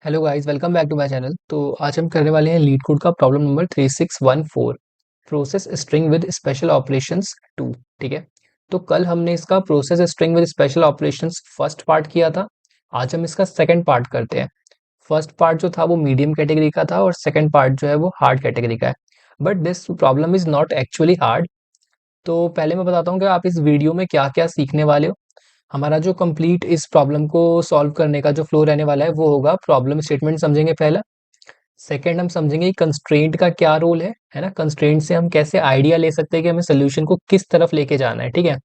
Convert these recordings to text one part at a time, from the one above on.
Hello guys, welcome back to my channel. तो आज हम करने वाले हैं लीड कोड का problem number 3614, process string with special operations 2। ठीक है, तो कल हमने इसका process string with special operations first part किया था। आज हम इसका सेकंड पार्ट करते हैं। फर्स्ट पार्ट जो था वो मीडियम कैटेगरी का था और सेकंड पार्ट जो है वो हार्ड कैटेगरी का है। But this problem is not actually hard. तो पहले मैं बताता हूँ कि आप इस वीडियो में क्या क्या सीखने वाले हो। हमारा जो कंप्लीट इस प्रॉब्लम को सॉल्व करने का जो फ्लो रहने वाला है वो होगा, प्रॉब्लम स्टेटमेंट समझेंगे पहला। सेकंड, हम समझेंगे कंस्ट्रेंट का क्या रोल है ना। कंस्ट्रेंट से हम कैसे आइडिया ले सकते हैं कि हमें सोल्यूशन को किस तरफ लेके जाना है। ठीक है,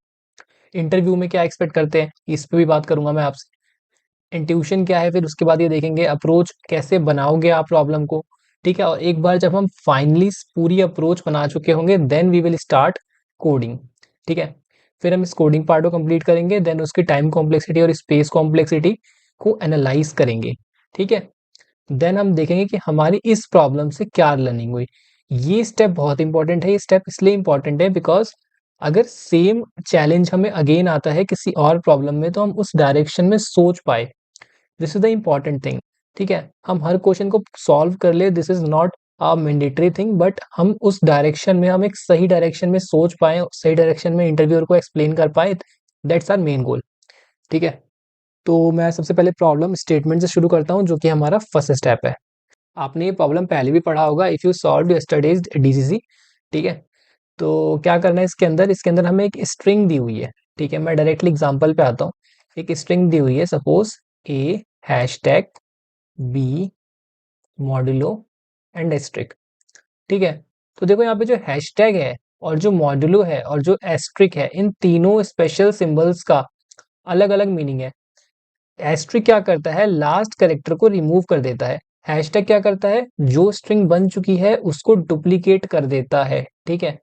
इंटरव्यू में क्या एक्सपेक्ट करते हैं इस पे भी बात करूंगा मैं आपसे। इंट्यूशन क्या है, फिर उसके बाद ये देखेंगे अप्रोच कैसे बनाओगे आप प्रॉब्लम को। ठीक है, और एक बार जब हम फाइनली पूरी अप्रोच बना चुके होंगे then we will start coding. ठीक है, फिर हम इस कोडिंग पार्ट को कंप्लीट करेंगे, देन उसकी टाइम कॉम्प्लेक्सिटी और स्पेस कॉम्प्लेक्सिटी को एनालाइज करेंगे। ठीक है, देन हम देखेंगे कि हमारी इस प्रॉब्लम से क्या लर्निंग हुई। ये स्टेप बहुत इंपॉर्टेंट है। ये स्टेप इसलिए इंपॉर्टेंट है बिकॉज अगर सेम चैलेंज हमें अगेन आता है किसी और प्रॉब्लम में तो हम उस डायरेक्शन में सोच पाए। This is the important thing. ठीक है, हम हर क्वेश्चन को सॉल्व कर ले, this is not a mandatory thing, but हम उस डायरेक्शन में, हम एक सही डायरेक्शन में सोच पाए, सही डायरेक्शन में इंटरव्यूअर को एक्सप्लेन कर पाए। That's our main goal. ठीक है, तो मैं सबसे पहले प्रॉब्लम स्टेटमेंट से शुरू करता हूँ जो कि हमारा फर्स्ट स्टेप है। आपने ये प्रॉब्लम पहले भी पढ़ा होगा, if you solve yesterday's DCC. ठीक है, तो क्या करना है इसके अंदर हमें एक स्ट्रिंग दी हुई है। ठीक है, मैं डायरेक्टली एग्जांपल पे आता हूँ। एक स्ट्रिंग दी हुई है, suppose a hashtag B modulo and asterisk. ठीक है, तो देखो यहाँ पे जो हैशटैग है और जो मॉड्यूलो है और जो एस्ट्रिक है, इन तीनों स्पेशल सिंबल्स का अलग अलग मीनिंग है। एस्ट्रिक क्या करता है, लास्ट कैरेक्टर को रिमूव कर देता है। हैशटैग क्या करता है, जो स्ट्रिंग बन चुकी है उसको डुप्लीकेट कर देता है। ठीक है,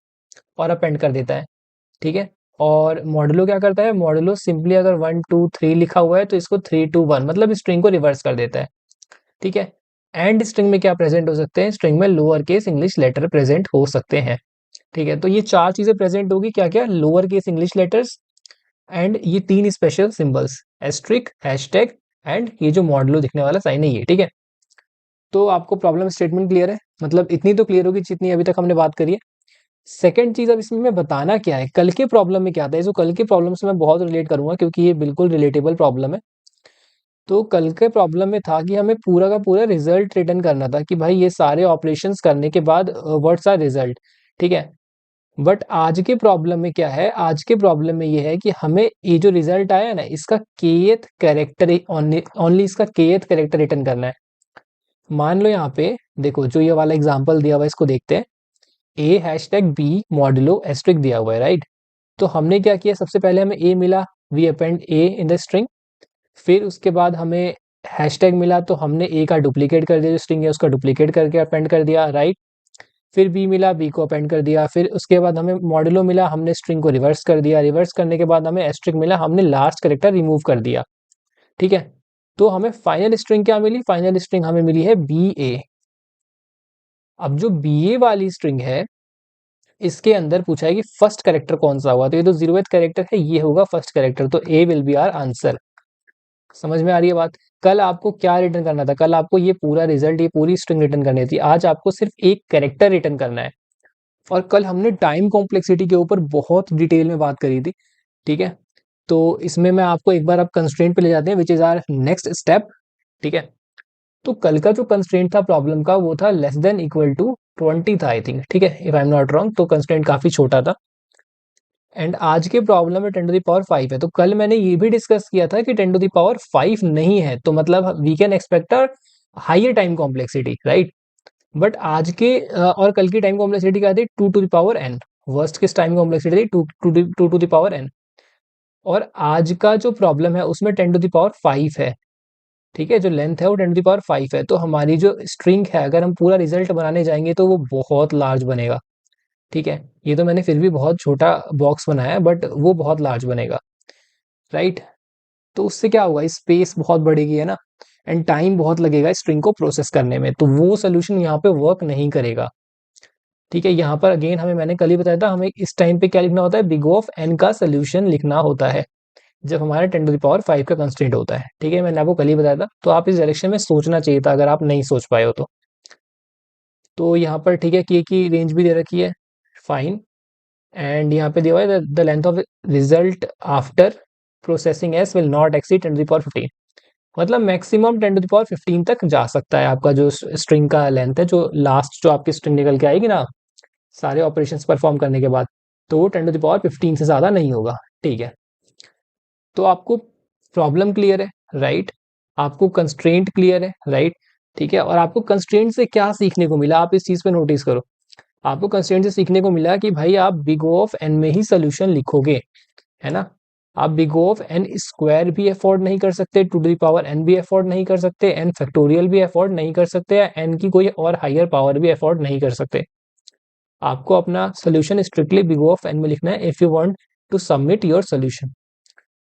और अपेंड कर देता है। ठीक है, और मॉडुलो क्या करता है, मॉडुलो सिंपली अगर 1 2 3 लिखा हुआ है तो इसको 3 2 1 मतलब स्ट्रिंग को रिवर्स कर देता है। ठीक है, एंड स्ट्रिंग में क्या प्रेजेंट हो सकते हैं, स्ट्रिंग में lower case English letter present हो सकते हैं। ठीक है, तो ये चार चीजें प्रेजेंट होगी, क्या क्या, lower case English letters and ये तीन special symbols, asterisk, hashtag and ये जो मॉडुलो दिखने वाला साइन है ये। ठीक है, तो आपको प्रॉब्लम स्टेटमेंट क्लियर है, मतलब इतनी तो क्लियर होगी जितनी अभी तक हमने बात करी है। सेकंड चीज, अब इसमें मैं बताना क्या है, कल के प्रॉब्लम में क्या था, जो कल के प्रॉब्लम से मैं बहुत रिलेट करूंगा क्योंकि ये बिल्कुल रिलेटेबल प्रॉब्लम है। तो कल के प्रॉब्लम में था कि हमें पूरा का पूरा रिजल्ट रिटर्न करना था कि भाई ये सारे ऑपरेशंस करने के बाद व्हाट्स आर रिजल्ट। ठीक है, बट आज के प्रॉब्लम में क्या है, आज के प्रॉब्लम में ये है कि हमें ये जो रिजल्ट आया है ना, इसका केथ कैरेक्टर, ओनली इसका केथ कैरेक्टर रिटर्न करना है। मान लो यहाँ पे देखो, जो ये वाला एग्जांपल दिया हुआ है इसको देखते हैं। ए हैशटैग बी मॉडुलो एस्ट्रिक दिया हुआ है, राइट। तो हमने क्या किया, सबसे पहले हमें ए मिला, we append a in the string. फिर उसके बाद हमें हैशटैग मिला तो हमने ए का डुप्लीकेट कर दिया, जो स्ट्रिंग है उसका डुप्लीकेट करके अपेंड कर दिया, राइट। फिर बी मिला, बी को अपेंड कर दिया। फिर उसके बाद हमें मॉडुलो मिला, हमने स्ट्रिंग को रिवर्स कर दिया। रिवर्स करने के बाद हमें एस्ट्रिक मिला, हमने लास्ट करेक्टर रिमूव कर दिया। ठीक है, तो हमें फाइनल स्ट्रिंग क्या मिली, फाइनल स्ट्रिंग हमें मिली है बी ए। अब जो बी ए वाली स्ट्रिंग है, इसके अंदर पूछा है कि फर्स्ट कैरेक्टर कौन सा हुआ, तो ये तो जीरोथ कैरेक्टर है, ये होगा फर्स्ट कैरेक्टर, तो ए विल बी आवर आंसर। समझ में आ रही है बात। कल आपको क्या रिटर्न करना था, कल आपको ये पूरा रिजल्ट, ये पूरी स्ट्रिंग रिटर्न करनी थी, आज आपको सिर्फ एक कैरेक्टर रिटर्न करना है। और कल हमने टाइम कॉम्प्लेक्सिटी के ऊपर बहुत डिटेल में बात करी थी। ठीक है, तो इसमें मैं आपको एक बार आप कंस्ट्रेंट पे ले जाते हैं, which is our next step. ठीक है, तो कल का जो कंस्ट्रेंट था प्रॉब्लम का वो था लेस देन इक्वल टू 20 था आई थिंक। ठीक है, if I am not wrong, तो कंस्ट्रेंट काफी छोटा था। एंड आज के प्रॉब्लम में 10 to the power 5 है। तो कल मैंने ये भी डिस्कस किया था कि 10 to the power 5 नहीं है, तो मतलब we can expect a higher time complexity, right. But आज के और कल की टाइम कॉम्प्लेक्सिटी क्या थी, 2 to the power n। Worst case time complexity थी 2 to the power n। और आज का जो प्रॉब्लम है उसमें 10 to the power 5 है। ठीक है, जो लेंथ है वो 10 to the power 5 है। तो हमारी जो स्ट्रिंग है, अगर हम पूरा रिजल्ट बनाने जाएंगे तो वो बहुत लार्ज बनेगा। ठीक है, ये तो मैंने फिर भी बहुत छोटा बॉक्स बनाया है, बट वो बहुत लार्ज बनेगा, राइट। तो उससे क्या होगा, स्पेस बहुत बढ़ेगी, है ना, एंड टाइम बहुत लगेगा स्ट्रिंग को प्रोसेस करने में, तो वो सोल्यूशन यहाँ पे वर्क नहीं करेगा। ठीक है, यहाँ पर अगेन हमें, मैंने कल ही बताया था, हमें इस टाइम पे क्या लिखना होता है, बिग ऑफ एन का सोल्यूशन लिखना होता है। जब हमारा 10⁵ का कंस्ट्रेंट होता है। ठीक है, मैंने आपको कल ही बताया था, तो आप इस डायरेक्शन में सोचना चाहिए था अगर आप नहीं सोच पाए हो तो यहाँ पर ठीक है, के की रेंज भी दे रखी है, फाइन। एंड यहाँ पे दिया हुआ है the length of result after processing S will not exceed 10⁵ मतलब मैक्सिमम 10⁵ तक जा सकता है आपका जो स्ट्रिंग का लेंथ है, जो लास्ट जो आपकी स्ट्रिंग निकल के आएगी ना सारे ऑपरेशंस परफॉर्म करने के बाद, तो वो 10⁵ से ज़्यादा नहीं होगा। ठीक है, तो आपको प्रॉब्लम क्लियर है, राइट? आपको कंस्ट्रेंट क्लियर है, राइट? ठीक है, और आपको कंस्ट्रेंट से क्या सीखने को मिला, आप इस चीज़ पे नोटिस करो। आपको कंस्ट्रेंट से सीखने को मिला कि भाई आप बिग O ऑफ n में ही सोल्यूशन लिखोगे, है ना? आप big O of n square भी अफोर्ड नहीं कर सकते, टू द पावर n भी अफोर्ड नहीं कर सकते, n फैक्टोरियल भी अफोर्ड नहीं कर सकते, या n की कोई और हायर पावर भी अफोर्ड नहीं कर सकते। आपको अपना solution strictly big O of n में लिखना है if you want to submit your solution.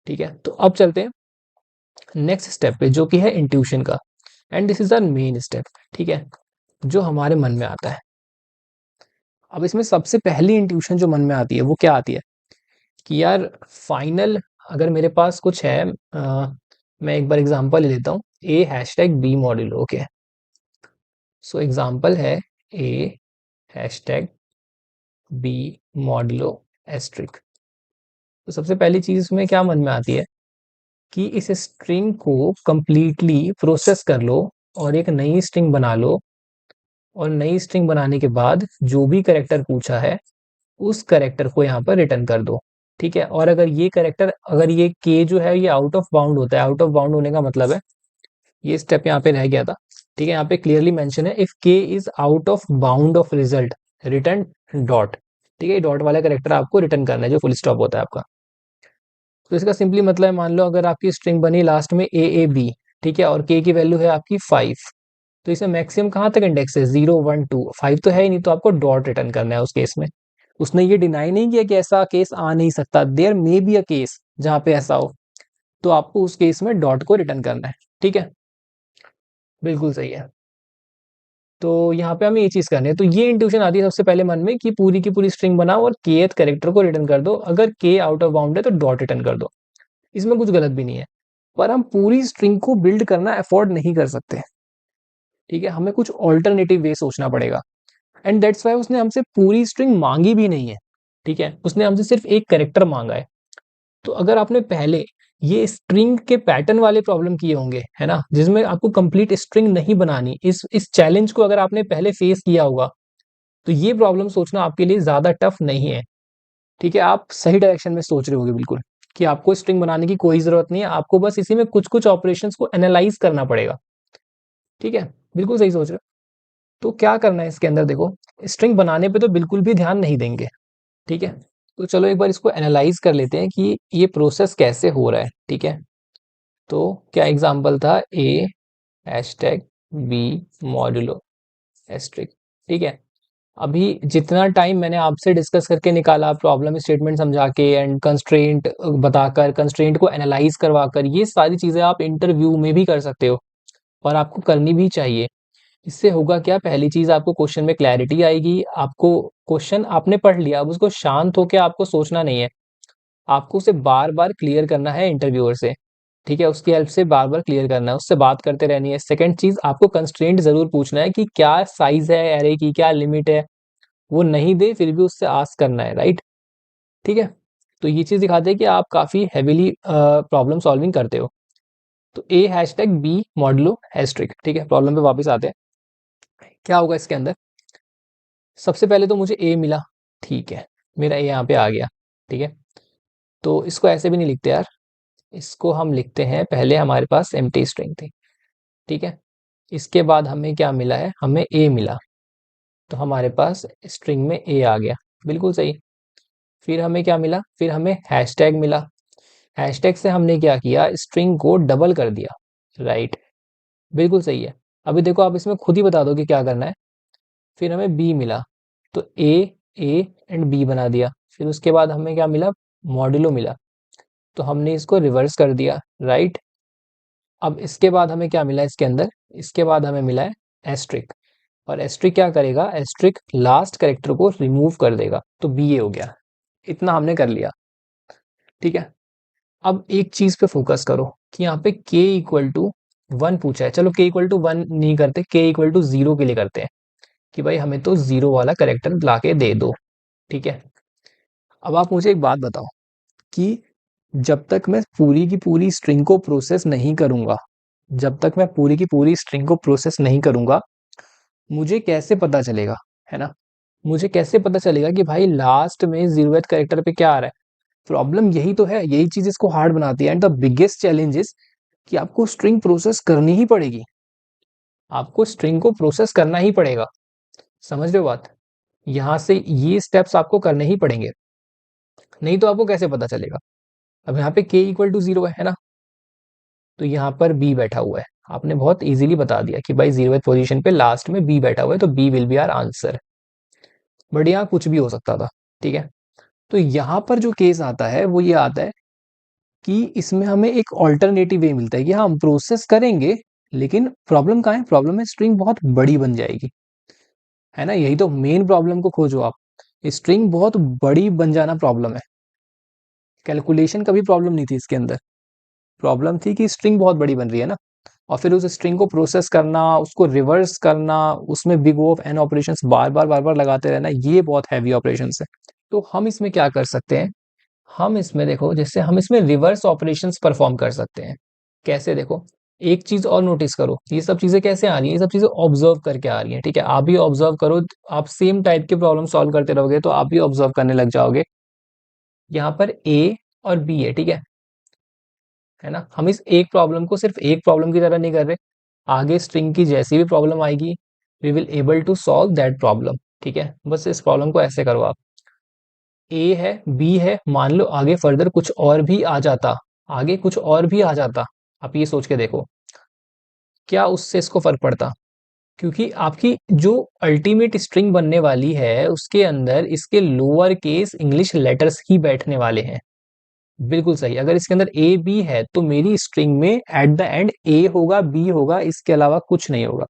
ठीक है, तो अब चलते हैं नेक्स्ट स्टेप पे, जो कि है इंट्यूशन का, and this is our main step. ठीक है, जो हमारे मन में आता है। अब इसमें सबसे पहली इंट्यूशन जो मन में आती है वो क्या आती है कि यार फाइनल, अगर मेरे पास कुछ है, मैं एक बार एग्जांपल ले लेता हूँ, A hashtag B modulo. Okay, so example है A hashtag B modulo asterisk. तो सबसे पहली चीज में क्या मन में आती है कि इस स्ट्रिंग को कंप्लीटली प्रोसेस कर लो और एक नई स्ट्रिंग बना लो, और नई स्ट्रिंग बनाने के बाद जो भी कैरेक्टर पूछा है उस कैरेक्टर को यहाँ पर रिटर्न कर दो। ठीक है, और अगर ये कैरेक्टर, अगर ये के जो है ये आउट ऑफ बाउंड होता है, आउट ऑफ बाउंड होने का मतलब है, ये स्टेप यहाँ पे रह गया था। ठीक है, यहाँ पे क्लियरली मेंशन है इफ के is out of bound of result return dot. ठीक है, डॉट वाला कैरेक्टर आपको रिटर्न करना है जो फुल स्टॉप होता है आपका। तो इसका सिंपली मतलब है, मान लो अगर आपकी स्ट्रिंग बनी लास्ट में ए बी, ठीक है, और के की वैल्यू है आपकी 5, तो इसमें मैक्सिमम कहाँ तक इंडेक्स है, 0 1 2, 5 तो है ही नहीं, तो आपको डॉट रिटर्न करना है उस केस में। उसने ये डिनाई नहीं किया कि ऐसा केस आ नहीं सकता, there may be a case जहां पे ऐसा हो, तो आपको उस केस में डॉट को रिटर्न करना है। ठीक है, बिल्कुल सही है। तो यहाँ पे हमें ये चीज करनी है, तो ये इंट्यूशन आती है सबसे पहले मन में कि पूरी की पूरी स्ट्रिंग बनाओ और केथ कैरेक्टर को रिटर्न कर दो, अगर के आउट ऑफ बाउंड है तो डॉट रिटर्न कर दो, इसमें कुछ गलत भी नहीं है। पर हम पूरी स्ट्रिंग को बिल्ड करना अफोर्ड नहीं कर सकते। ठीक है, हमें कुछ ऑल्टरनेटिव वे सोचना पड़ेगा, एंड दैट्स वाई उसने हमसे पूरी स्ट्रिंग मांगी भी नहीं है। ठीक है, उसने हमसे सिर्फ एक कैरेक्टर मांगा है। तो अगर आपने पहले ये स्ट्रिंग के पैटर्न वाले प्रॉब्लम किए होंगे, है ना, जिसमें आपको कंप्लीट स्ट्रिंग नहीं बनानी, इस चैलेंज को अगर आपने पहले फेस किया होगा, तो ये प्रॉब्लम सोचना आपके लिए ज्यादा टफ नहीं है। ठीक है, आप सही डायरेक्शन में सोच रहे होगे बिल्कुल, कि आपको स्ट्रिंग बनाने की कोई जरूरत नहीं है, आपको बस इसी में कुछ कुछ ऑपरेशंस को एनालाइज करना पड़ेगा। ठीक है, बिल्कुल सही सोच रहे हो। तो क्या करना है इसके अंदर, देखो, स्ट्रिंग बनाने पे तो बिल्कुल भी ध्यान नहीं देंगे। ठीक है, तो चलो एक बार इसको एनालाइज कर लेते हैं कि ये प्रोसेस कैसे हो रहा है। ठीक है, तो क्या एग्जांपल था, ए हैशटैग बी मॉड्यूलो एस्ट्रिक। ठीक है, अभी जितना टाइम मैंने आपसे डिस्कस करके निकाला, प्रॉब्लम स्टेटमेंट समझा के एंड कंस्ट्रेंट बताकर, कंस्ट्रेंट को एनालाइज करवाकर, ये सारी चीजें आप इंटरव्यू में भी कर सकते हो और आपको करनी भी चाहिए। इससे होगा क्या, पहली चीज आपको क्वेश्चन में क्लैरिटी आएगी, आपको क्वेश्चन आपने पढ़ लिया, अब उसको शांत होकर आपको सोचना नहीं है, आपको उसे बार बार क्लियर करना है इंटरव्यूअर से। ठीक है, उसकी हेल्प से बार बार क्लियर करना है, उससे बात करते रहनी है। सेकंड चीज, आपको कंस्ट्रेंट जरूर पूछना है कि क्या साइज है एरे की, क्या लिमिट है, वो नहीं दे फिर भी उससे आस्क करना है, राइट? ठीक है, तो ये चीज दिखाते हैं कि आप काफी हैवीली प्रॉब्लम सॉल्विंग करते हो। तो ए हैशटैग बी मॉडलो हैस्ट्रिक। ठीक है, प्रॉब्लम पे वापस आते हैं। क्या होगा इसके अंदर, सबसे पहले तो मुझे ए मिला। ठीक है, मेरा ए यहाँ पे आ गया। ठीक है, तो इसको ऐसे भी नहीं लिखते यार, इसको हम लिखते हैं, पहले हमारे पास एम्प्टी स्ट्रिंग थी। ठीक है, इसके बाद हमें क्या मिला है, हमें ए मिला, तो हमारे पास स्ट्रिंग में ए आ गया, बिल्कुल सही। फिर हमें क्या मिला, फिर हमें हैशटैग मिला, हैशटैग से हमने क्या किया, स्ट्रिंग को डबल कर दिया, राइट? बिल्कुल सही है। अभी देखो, आप इसमें खुद ही बता दो कि क्या करना है। फिर हमें बी मिला, तो ए एंड बी बना दिया। फिर उसके बाद हमें क्या मिला, मॉड्यूलो मिला, तो हमने इसको रिवर्स कर दिया, राइट? अब इसके बाद हमें क्या मिला इसके अंदर, इसके बाद हमें मिला है एस्ट्रिक, और एस्ट्रिक क्या करेगा, एस्ट्रिक लास्ट कैरेक्टर को रिमूव कर देगा, तो बी ए हो गया। इतना हमने कर लिया। ठीक है, अब एक चीज पे फोकस करो कि यहाँ पे k इक्वल टू 1 पूछा है। चलो k इक्वल टू 1 नहीं करते, k इक्वल टू 0 के लिए करते हैं कि भाई हमें तो 0 वाला करेक्टर ला के दे दो। ठीक है, अब आप मुझे एक बात बताओ कि जब तक मैं पूरी की पूरी स्ट्रिंग को प्रोसेस नहीं करूंगा, जब तक मैं पूरी की पूरी स्ट्रिंग को प्रोसेस नहीं करूंगा, मुझे कैसे पता चलेगा, है ना, मुझे कैसे पता चलेगा कि भाई लास्ट में 0th कैरेक्टर पे क्या आ रहा है। प्रॉब्लम यही तो है, यही चीज इसको हार्ड बनाती है। And the biggest challenge is कि आपको स्ट्रिंग प्रोसेस करनी ही पड़ेगी, आपको स्ट्रिंग को प्रोसेस करना ही पड़ेगा। समझ रहे हो बात? यहां से ये स्टेप्स आपको करने ही पड़ेंगे, नहीं तो आपको कैसे पता चलेगा। अब यहाँ पे k इक्वल टू 0 है ना, तो यहाँ पर b बैठा हुआ है। आपने बहुत इजीली बता दिया कि भाई 0th पोजीशन पे लास्ट में b बैठा हुआ है, तो b will be our answer. But यहाँ कुछ भी हो सकता था। ठीक है, तो यहाँ पर जो केस आता है वो ये आता है कि इसमें हमें एक ऑल्टरनेटिव वे मिलता है कि हाँ हम प्रोसेस करेंगे, लेकिन प्रॉब्लम कहाँ है, प्रॉब्लम है स्ट्रिंग बहुत बड़ी बन जाएगी, है ना। यही तो मेन प्रॉब्लम को खोजो आप, स्ट्रिंग बहुत बड़ी बन जाना प्रॉब्लम है। कैलकुलेशन का भी प्रॉब्लम नहीं थी इसके अंदर, प्रॉब्लम थी कि स्ट्रिंग बहुत बड़ी बन रही है ना, और फिर उस स्ट्रिंग को प्रोसेस करना, उसको रिवर्स करना, उसमें big O of n operations बार बार लगाते रहना, ये बहुत हैवी ऑपरेशंस है। तो हम इसमें क्या कर सकते हैं, हम इसमें देखो, जैसे हम इसमें रिवर्स ऑपरेशंस परफॉर्म कर सकते हैं। कैसे, देखो एक चीज और नोटिस करो, ये सब चीजें कैसे आ रही हैं, ये सब चीजें ऑब्जर्व करके आ रही हैं। ठीक है, आप भी ऑब्जर्व करो, आप सेम टाइप के प्रॉब्लम सॉल्व करते रहोगे तो आप भी ऑब्जर्व करने लग जाओगे। यहाँ पर ए और बी है, ठीक है ना। हम इस एक प्रॉब्लम को सिर्फ एक प्रॉब्लम की तरह नहीं कर रहे, आगे स्ट्रिंग की जैसी भी प्रॉब्लम आएगी we will able to solve that problem. ठीक है, बस इस प्रॉब्लम को ऐसे करो आप, ए है बी है, मान लो आगे फर्दर कुछ और भी आ जाता, आगे कुछ और भी आ जाता, आप ये सोच के देखो क्या उससे इसको फर्क पड़ता। क्योंकि आपकी जो अल्टीमेट स्ट्रिंग बनने वाली है उसके अंदर इसके लोअर केस इंग्लिश लेटर्स ही बैठने वाले हैं। बिल्कुल सही, अगर इसके अंदर ए बी है तो मेरी स्ट्रिंग में एट द एंड ए होगा बी होगा, इसके अलावा कुछ नहीं होगा।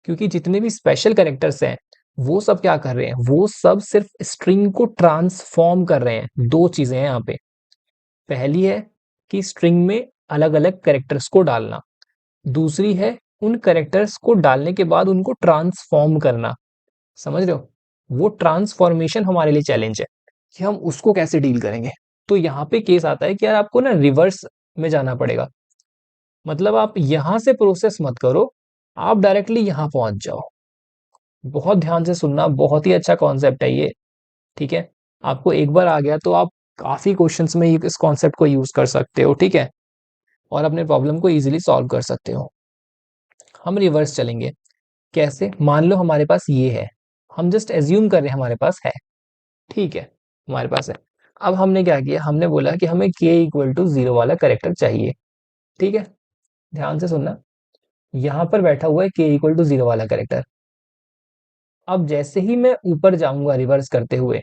क्योंकि जितने भी स्पेशल कैरेक्टर्स हैं वो सब क्या कर रहे हैं, वो सब सिर्फ स्ट्रिंग को ट्रांसफॉर्म कर रहे हैं। दो चीजें हैं यहाँ पे, पहली है कि स्ट्रिंग में अलग अलग कैरेक्टर्स को डालना, दूसरी है उन कैरेक्टर्स को डालने के बाद उनको ट्रांसफॉर्म करना। समझ रहे हो, वो ट्रांसफॉर्मेशन हमारे लिए चैलेंज है कि हम उसको कैसे डील करेंगे। तो यहाँ पे केस आता है कि यार आपको ना रिवर्स में जाना पड़ेगा, मतलब आप यहां से प्रोसेस मत करो, आप डायरेक्टली यहां पहुंच जाओ। बहुत ध्यान से सुनना, बहुत ही अच्छा कॉन्सेप्ट है ये। ठीक है, आपको एक बार आ गया तो आप काफी क्वेश्चंस में इस कॉन्सेप्ट को यूज कर सकते हो। ठीक है, और अपने प्रॉब्लम को इजीली सॉल्व कर सकते हो। हम रिवर्स चलेंगे, कैसे, मान लो हमारे पास ये है, हम जस्ट एज्यूम कर रहे हैं हमारे पास है। ठीक है, हमारे पास है। अब हमने क्या किया, हमने बोला कि हमें k इक्वल टू 0 वाला करेक्टर चाहिए। ठीक है, ध्यान से सुनना, यहां पर बैठा हुआ है k इक्वल टू 0 वाला करेक्टर। अब जैसे ही मैं ऊपर जाऊंगा रिवर्स करते हुए,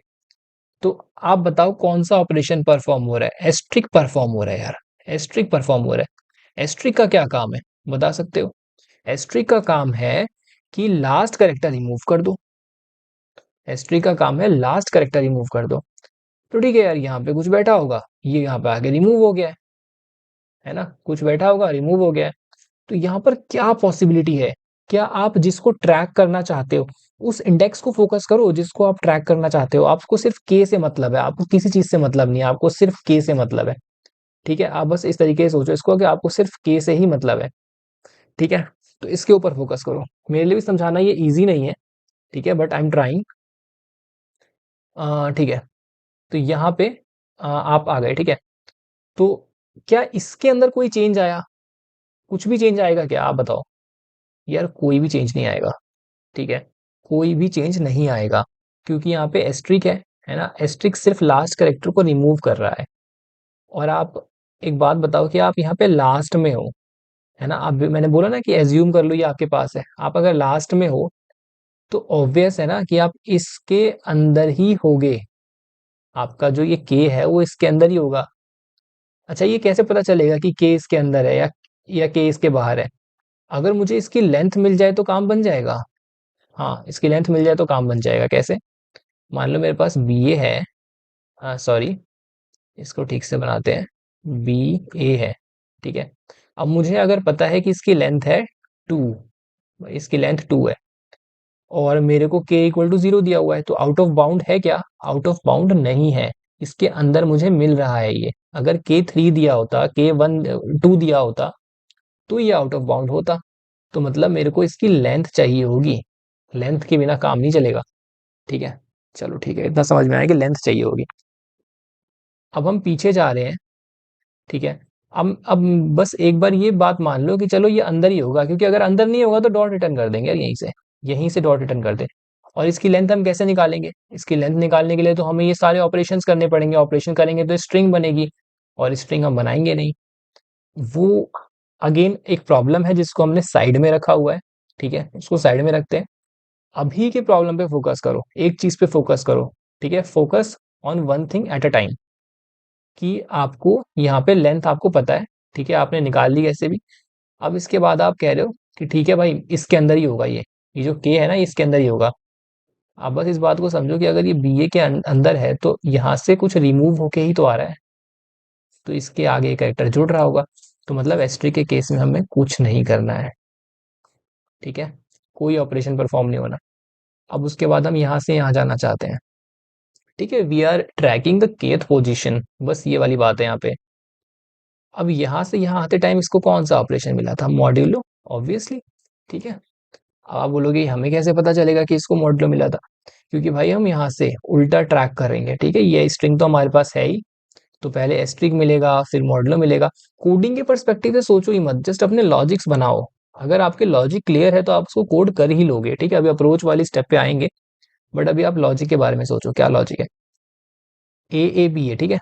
तो आप बताओ कौन सा ऑपरेशन परफॉर्म हो रहा है, एस्ट्रिक परफॉर्म हो रहा है यार, एस्ट्रिक परफॉर्म हो रहा है। एस्ट्रिक का क्या काम है, बता सकते हो? एस्ट्रिक का काम है कि लास्ट करेक्टर रिमूव कर दो, एस्ट्रिक का काम है लास्ट करेक्टर रिमूव कर दो। तो ठीक है यार, यहाँ पे कुछ बैठा होगा, ये यहाँ पे आके रिमूव हो गया है ना, कुछ बैठा होगा रिमूव हो गया है। तो यहाँ पर क्या पॉसिबिलिटी है, क्या आप जिसको ट्रैक करना चाहते हो उस इंडेक्स को फोकस करो जिसको आप ट्रैक करना चाहते हो। आपको सिर्फ के से मतलब है, आपको किसी चीज से मतलब नहीं है, आपको सिर्फ के से मतलब है। ठीक है, आप बस इस तरीके से सोचो इसको कि आपको सिर्फ के से ही मतलब है। ठीक है, तो इसके ऊपर फोकस करो। मेरे लिए भी समझाना ये इजी नहीं है, ठीक है, बट आई एम ट्राइंग। ठीक है, तो यहाँ पे आप आ गए। ठीक है, तो क्या इसके अंदर कोई चेंज आया, कुछ भी चेंज आएगा क्या, आप बताओ। यार कोई भी चेंज नहीं आएगा। ठीक है, कोई भी चेंज नहीं आएगा, क्योंकि यहाँ पे एस्ट्रिक है ना, एस्ट्रिक सिर्फ लास्ट करेक्टर को रिमूव कर रहा है। और आप एक बात बताओ कि आप यहाँ पे लास्ट में हो, है ना, आप मैंने बोला ना कि एज्यूम कर लो ये आपके पास है, आप अगर लास्ट में हो तो ऑब्वियस है ना कि आप इसके अंदर ही होगे, आपका जो ये के है वो इसके अंदर ही होगा। अच्छा, ये कैसे पता चलेगा कि के इसके अंदर है या के इसके बाहर है? अगर मुझे इसकी लेंथ मिल जाए तो काम बन जाएगा। हाँ, इसकी लेंथ मिल जाए तो काम बन जाएगा। कैसे, मान लो मेरे पास बी ए है, सॉरी इसको ठीक से बनाते हैं, बी ए है, ठीक है। अब मुझे अगर पता है कि इसकी लेंथ है 2, इसकी लेंथ 2 है, और मेरे को के इक्वल टू 0 दिया हुआ है, तो आउट ऑफ बाउंड है क्या? आउट ऑफ बाउंड नहीं है, इसके अंदर मुझे मिल रहा है ये। अगर के 3 दिया होता, के 1 2 दिया होता, तो ये आउट ऑफ बाउंड होता। तो मतलब मेरे को इसकी लेंथ चाहिए होगी, लेंथ के बिना काम नहीं चलेगा, ठीक है। चलो ठीक है, इतना समझ में आया कि लेंथ चाहिए होगी। अब हम पीछे जा रहे हैं, ठीक है। अब बस एक बार ये बात मान लो कि चलो ये अंदर ही होगा, क्योंकि अगर अंदर नहीं होगा तो डॉट रिटर्न कर देंगे यार, यहीं से डॉट रिटर्न कर दे। और इसकी लेंथ हम कैसे निकालेंगे? इसकी लेंथ निकालने के लिए तो हमें ये सारे ऑपरेशंस करने पड़ेंगे, ऑपरेशन करेंगे तो स्ट्रिंग बनेगी, और स्ट्रिंग हम बनाएंगे नहीं। वो अगेन एक प्रॉब्लम है जिसको हमने साइड में रखा हुआ है, ठीक है, उसको साइड में रखते हैं। अभी के प्रॉब्लम पे फोकस करो, एक चीज पे फोकस करो, ठीक है। Focus on one thing at a time. कि आपको यहाँ पे लेंथ आपको पता है, ठीक है, आपने निकाल ली कैसे भी। अब इसके बाद आप कह रहे हो कि ठीक है भाई, इसके अंदर ही होगा ये जो के है ना, इसके अंदर ही होगा। आप बस इस बात को समझो कि अगर ये बी ए के अंदर है तो यहाँ से कुछ रिमूव होके ही तो आ रहा है, तो इसके आगे एक कैरेक्टर जुड़ रहा होगा। तो मतलब एस्ट्री के केस में हमें कुछ नहीं करना है, ठीक है, कोई ऑपरेशन परफॉर्म नहीं होना। अब उसके बाद हम यहाँ से यहाँ जाना चाहते हैं, ठीक है, we are tracking the kth position, बस ये वाली बात है यहाँ पे। अब यहाँ से यहाँ आते टाइम इसको कौन सा ऑपरेशन मिला था? मॉड्यूलो, ऑब्वियसली, ठीक है। अब आप बोलोगे हमें कैसे पता चलेगा कि इसको मॉड्यूलो मिला था? क्योंकि भाई हम यहाँ से उल्टा ट्रैक करेंगे, ठीक है, ये स्ट्रिंग तो हमारे पास है ही, तो पहले एस्ट्रिक मिलेगा फिर मॉडुलो मिलेगा। कोडिंग के पर्सपेक्टिव से सोचो ही मत, जस्ट अपने लॉजिक्स बनाओ। अगर आपके लॉजिक क्लियर है तो आप उसको कोड कर ही लोगे, ठीक है। अभी अप्रोच वाली स्टेप पे आएंगे, बट अभी आप लॉजिक के बारे में सोचो, क्या लॉजिक है? ए बी है, ठीक है।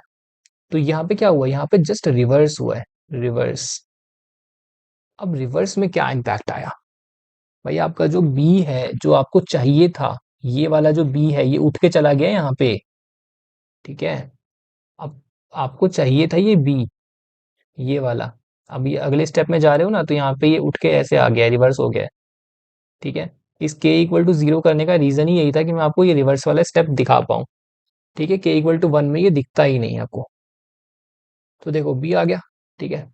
तो यहाँ पे क्या हुआ? यहाँ पे जस्ट रिवर्स हुआ है, रिवर्स। अब रिवर्स में क्या इम्पैक्ट आया? भाई आपका जो बी है, जो आपको चाहिए था, ये वाला जो बी है ये उठ के चला गया यहाँ पे, ठीक है। अब आपको चाहिए था ये बी, ये वाला। अब ये अगले स्टेप में जा रहे हो ना, तो यहाँ पे ये उठ के ऐसे आ गया, रिवर्स हो गया है, ठीक है। इस के इक्वल टू 0 करने का रीजन ही यही था कि मैं आपको ये रिवर्स वाला स्टेप दिखा पाऊँ, ठीक है। के इक्वल टू 1 में ये दिखता ही नहीं है आपको, तो देखो बी आ गया, ठीक है।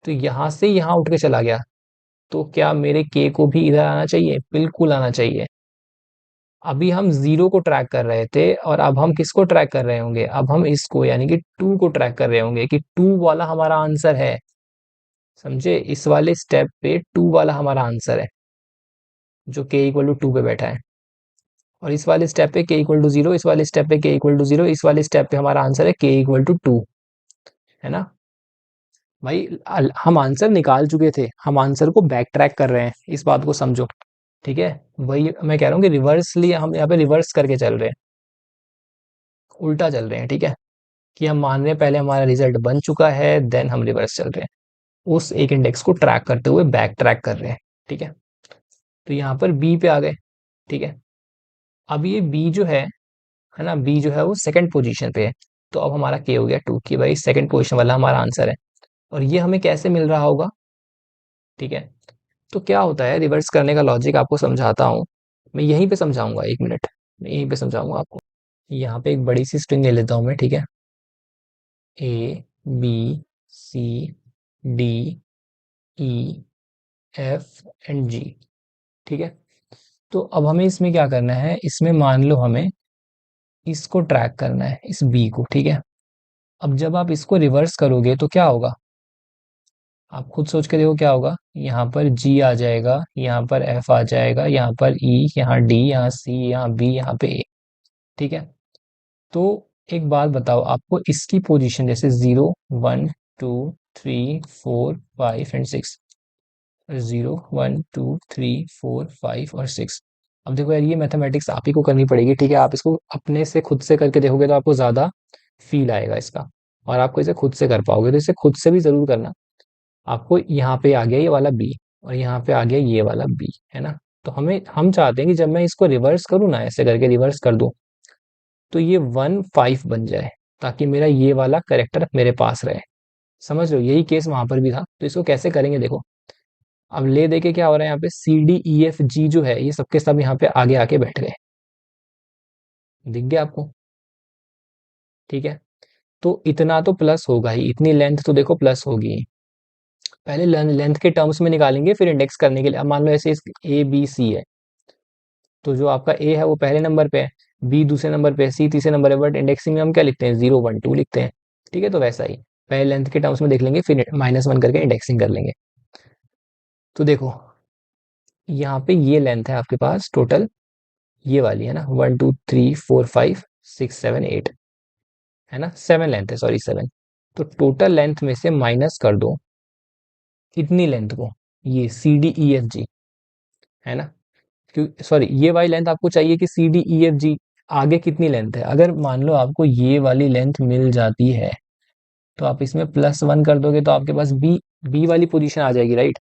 तो यहाँ से यहाँ उठ के चला गया, तो क्या मेरे के को भी इधर आना चाहिए? बिल्कुल आना चाहिए। अभी हम 0 को ट्रैक कर रहे थे, और अब हम किसको ट्रैक कर रहे होंगे? अब हम इसको यानी कि 2 को ट्रैक कर रहे होंगे, कि 2 वाला हमारा आंसर है, समझे? इस वाले स्टेप पे 2 वाला हमारा आंसर है, जो के इक्वल टू 2 पे बैठा है। और इस वाले स्टेप पे के इक्वल टू 0, इस वाले स्टेप पे के इक्वल टू 0, इस वाले स्टेप पे हमारा आंसर है के इक्वल टू 2, है ना भाई? हम आंसर निकाल चुके थे, हम आंसर को बैक ट्रैक कर रहे हैं, इस बात को समझो, ठीक है। वही मैं कह रहा हूँ कि रिवर्सली हम यहाँ पे रिवर्स करके चल रहे हैं, उल्टा चल रहे हैं, ठीक है। कि हम मान रहे हैं पहले हमारा रिजल्ट बन चुका है, देन हम रिवर्स चल रहे हैं, उस एक इंडेक्स को ट्रैक करते हुए बैक ट्रैक कर रहे हैं, ठीक है। तो यहाँ पर बी पे आ गए, ठीक है। अब ये बी जो है ना, बी जो है वो सेकंड पोजीशन पे है। तो अब हमारा के हो गया 2, कि भाई सेकंड पोजीशन वाला हमारा आंसर है। और ये हमें कैसे मिल रहा होगा, ठीक है। तो क्या होता है, रिवर्स करने का लॉजिक आपको समझाता हूँ, मैं यहीं पे समझाऊंगा, 1 मिनट, मैं यहीं पे समझाऊंगा आपको। यहाँ पे एक बड़ी सी स्ट्रिंग ले लेता हूँ मैं, ठीक है। A B C D E F and G, ठीक है। तो अब हमें इसमें क्या करना है, इसमें मान लो हमें इसको ट्रैक करना है, इस बी को, ठीक है। अब जब आप इसको रिवर्स करोगे तो क्या होगा? आप खुद सोच के देखो क्या होगा। यहाँ पर जी आ जाएगा, यहाँ पर एफ आ जाएगा, यहाँ पर ई, यहाँ डी, यहाँ सी, यहाँ बी, यहाँ पे ए, ठीक है। तो एक बात बताओ, आपको इसकी पोजीशन जैसे 0 1 2 3 4 5 एंड 6, 0 1 2 3 4 5 और 6। अब देखो यार, ये मैथमेटिक्स आप ही को करनी पड़ेगी, ठीक है। आप इसको अपने से खुद से करके देखोगे तो आपको ज्यादा फील आएगा इसका, और आपको इसे खुद से कर पाओगे, तो इसे खुद से भी जरूर करना। आपको यहाँ पे आ गया ये वाला बी, और यहाँ पे आ गया ये वाला बी, है ना। तो हम चाहते हैं कि जब मैं इसको रिवर्स करूँ ना, ऐसे करके रिवर्स कर दूं, तो ये 1 5 बन जाए, ताकि मेरा ये वाला करेक्टर मेरे पास रहे। समझ लो, यही केस वहां पर भी था। तो इसको कैसे करेंगे देखो। अब ले दे के क्या हो रहा है, यहाँ पे सी डी ई एफ जी जो है, ये सबके सब यहाँ पे आगे आके बैठ गए, दिख गया आपको, ठीक है। तो इतना तो प्लस होगा ही, इतनी लेंथ तो देखो प्लस होगी। पहले लेंथ के टर्म्स में निकालेंगे फिर इंडेक्स करने के लिए। अब मान लो ऐसे ए बी सी है, तो जो आपका ए है वो पहले नंबर पे है, बी दूसरे नंबर पे है, सी तीसरे नंबर है, बट इंडेक्सिंग में हम क्या लिखते हैं, 0 1 2 लिखते हैं। ठीक है, तो वैसा ही पहले लेंथ के टर्म्स में देख लेंगे फिर -1 करके इंडेक्सिंग कर लेंगे। तो देखो यहाँ पे ये लेंथ है आपके पास टोटल, ये वाली है ना, 1 2 3 4 5 6 7 8, है ना, 7 लेंथ है, सॉरी 7। तो टोटल लेंथ में से माइनस कर दो कितनी लेंथ को, ये सी डी ई एफ जी, है ना। क्यों, सॉरी, ये वाली लेंथ आपको चाहिए कि सी डी ई एफ जी, आगे कितनी लेंथ है। अगर मान लो आपको ये वाली लेंथ मिल जाती है तो आप इसमें +1 कर दोगे तो आपके पास बी, बी वाली पोजीशन आ जाएगी, राइट,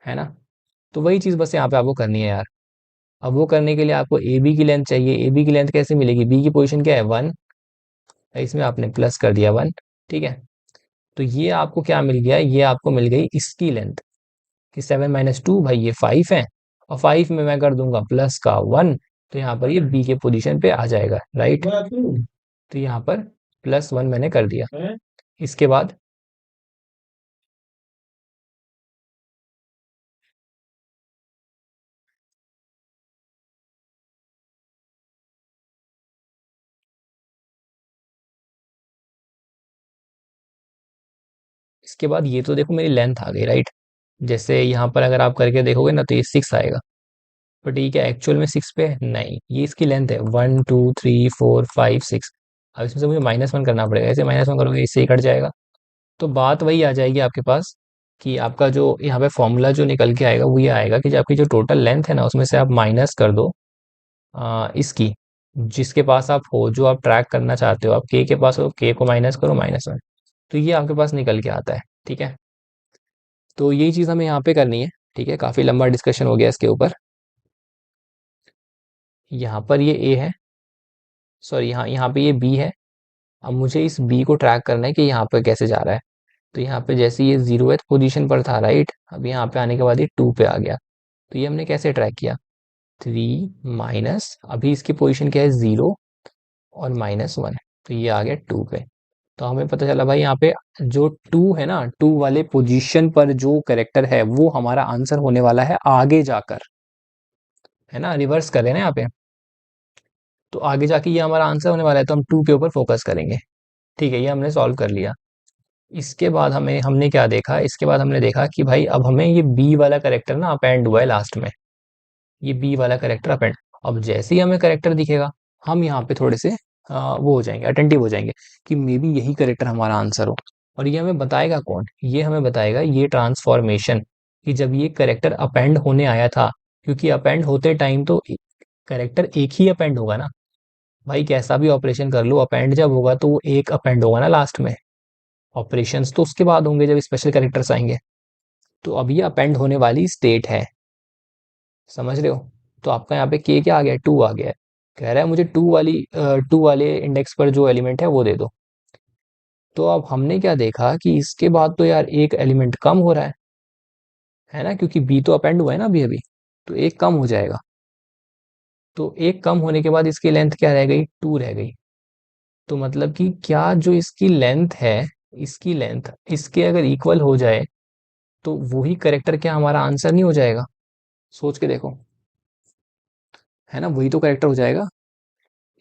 है ना। तो वही चीज बस यहाँ पे आपको करनी है यार। अब वो करने के लिए आपको ए बी की लेंथ चाहिए। ए बी की लेंथ कैसे मिलेगी, बी की पोजीशन क्या है 1, इसमें आपने प्लस कर दिया 1। ठीक है, तो ये आपको क्या मिल गया, ये आपको मिल गई इसकी लेंथ कि 7 - 2 भाई ये 5 है, और 5 में मैं कर दूंगा प्लस का 1, तो यहाँ पर ये बी के पोजीशन पे आ जाएगा, राइट। तो यहाँ पर +1 मैंने कर दिया। इसके बाद इसके बाद ये तो देखो मेरी लेंथ आ गई, राइट। जैसे यहाँ पर अगर आप करके देखोगे ना तो ये 6 आएगा, बट ये क्या एक्चुअल में 6 पे है? नहीं, ये इसकी लेंथ है 1 2 3 4 5 6। अब इसमें से मुझे -1 करना पड़ेगा, ऐसे -1 करोगे इससे ही कट जाएगा। तो बात वही आ जाएगी आपके पास कि आपका जो यहाँ पे फॉर्मूला जो निकल के आएगा वो ये आएगा कि जो आपकी जो टोटल लेंथ है ना उसमें से आप माइनस कर दो इसकी, जिसके पास आप हो, जो आप ट्रैक करना चाहते हो, आप के पास हो, के को माइनस करो -1, तो ये आपके पास निकल के आता है। ठीक है, तो यही चीज़ हमें यहाँ पे करनी है। ठीक है, काफ़ी लंबा डिस्कशन हो गया इसके ऊपर। यहाँ पर ये ए है, सॉरी यहाँ यहाँ पे ये बी है। अब मुझे इस बी को ट्रैक करना है कि यहाँ पे कैसे जा रहा है। तो यहाँ पे जैसे ये 0th पोजीशन पर था, राइट, अब यहाँ पे आने के बाद ये 2 पे आ गया। तो ये हमने कैसे ट्रैक किया, 3 माइनस, अभी इसकी पोजीशन क्या है 0 और -1, तो ये आ गया 2 पे। तो हमें पता चला भाई यहाँ पे जो 2 है ना, 2 वाले पोजीशन पर जो करेक्टर है वो हमारा आंसर होने वाला है आगे जाकर, है ना, रिवर्स कर रहे हैं ना यहाँ पे। तो आगे जाके ये हमारा आंसर होने वाला है, तो हम 2 के ऊपर फोकस करेंगे। ठीक है, ये हमने सॉल्व कर लिया। इसके बाद हमें हमने क्या देखा, इसके बाद हमने देखा कि भाई अब हमें ये बी वाला करेक्टर ना अपेंड हुआ है लास्ट में, ये बी वाला करेक्टर अपेंड। अब जैसे ही हमें करेक्टर दिखेगा हम यहाँ पे थोड़े से वो हो जाएंगे, अटेंटिव हो जाएंगे कि मे बी यही करेक्टर हमारा आंसर हो। और ये हमें बताएगा कौन, ये हमें बताएगा ये ट्रांसफॉर्मेशन, कि जब ये करेक्टर अपेंड होने आया था, क्योंकि अपेंड होते टाइम तो करेक्टर एक ही अपेंड होगा ना, भाई कैसा भी ऑपरेशन कर लो, अपेंड जब होगा तो वो एक अपेंड होगा ना लास्ट में। ऑपरेशंस तो उसके बाद होंगे जब स्पेशल कैरेक्टर्स आएंगे। तो अब ये अपेंड होने वाली स्टेट है, समझ रहे हो। तो आपका यहाँ पे के क्या आ गया, 2 आ गया है। कह रहा है मुझे 2 वाले इंडेक्स पर जो एलिमेंट है वो दे दो। तो अब हमने क्या देखा कि इसके बाद तो यार एक एलिमेंट कम हो रहा है ना, क्योंकि बी तो अपेंड हुआ है ना अभी अभी, तो एक कम हो जाएगा। तो एक कम होने के बाद इसकी लेंथ क्या रह गई, 2 रह गई। तो मतलब कि क्या जो इसकी लेंथ है, इसकी लेंथ इसके अगर इक्वल हो जाए तो वही करेक्टर क्या हमारा आंसर नहीं हो जाएगा। सोच के देखो, है ना, वही तो करेक्टर हो जाएगा,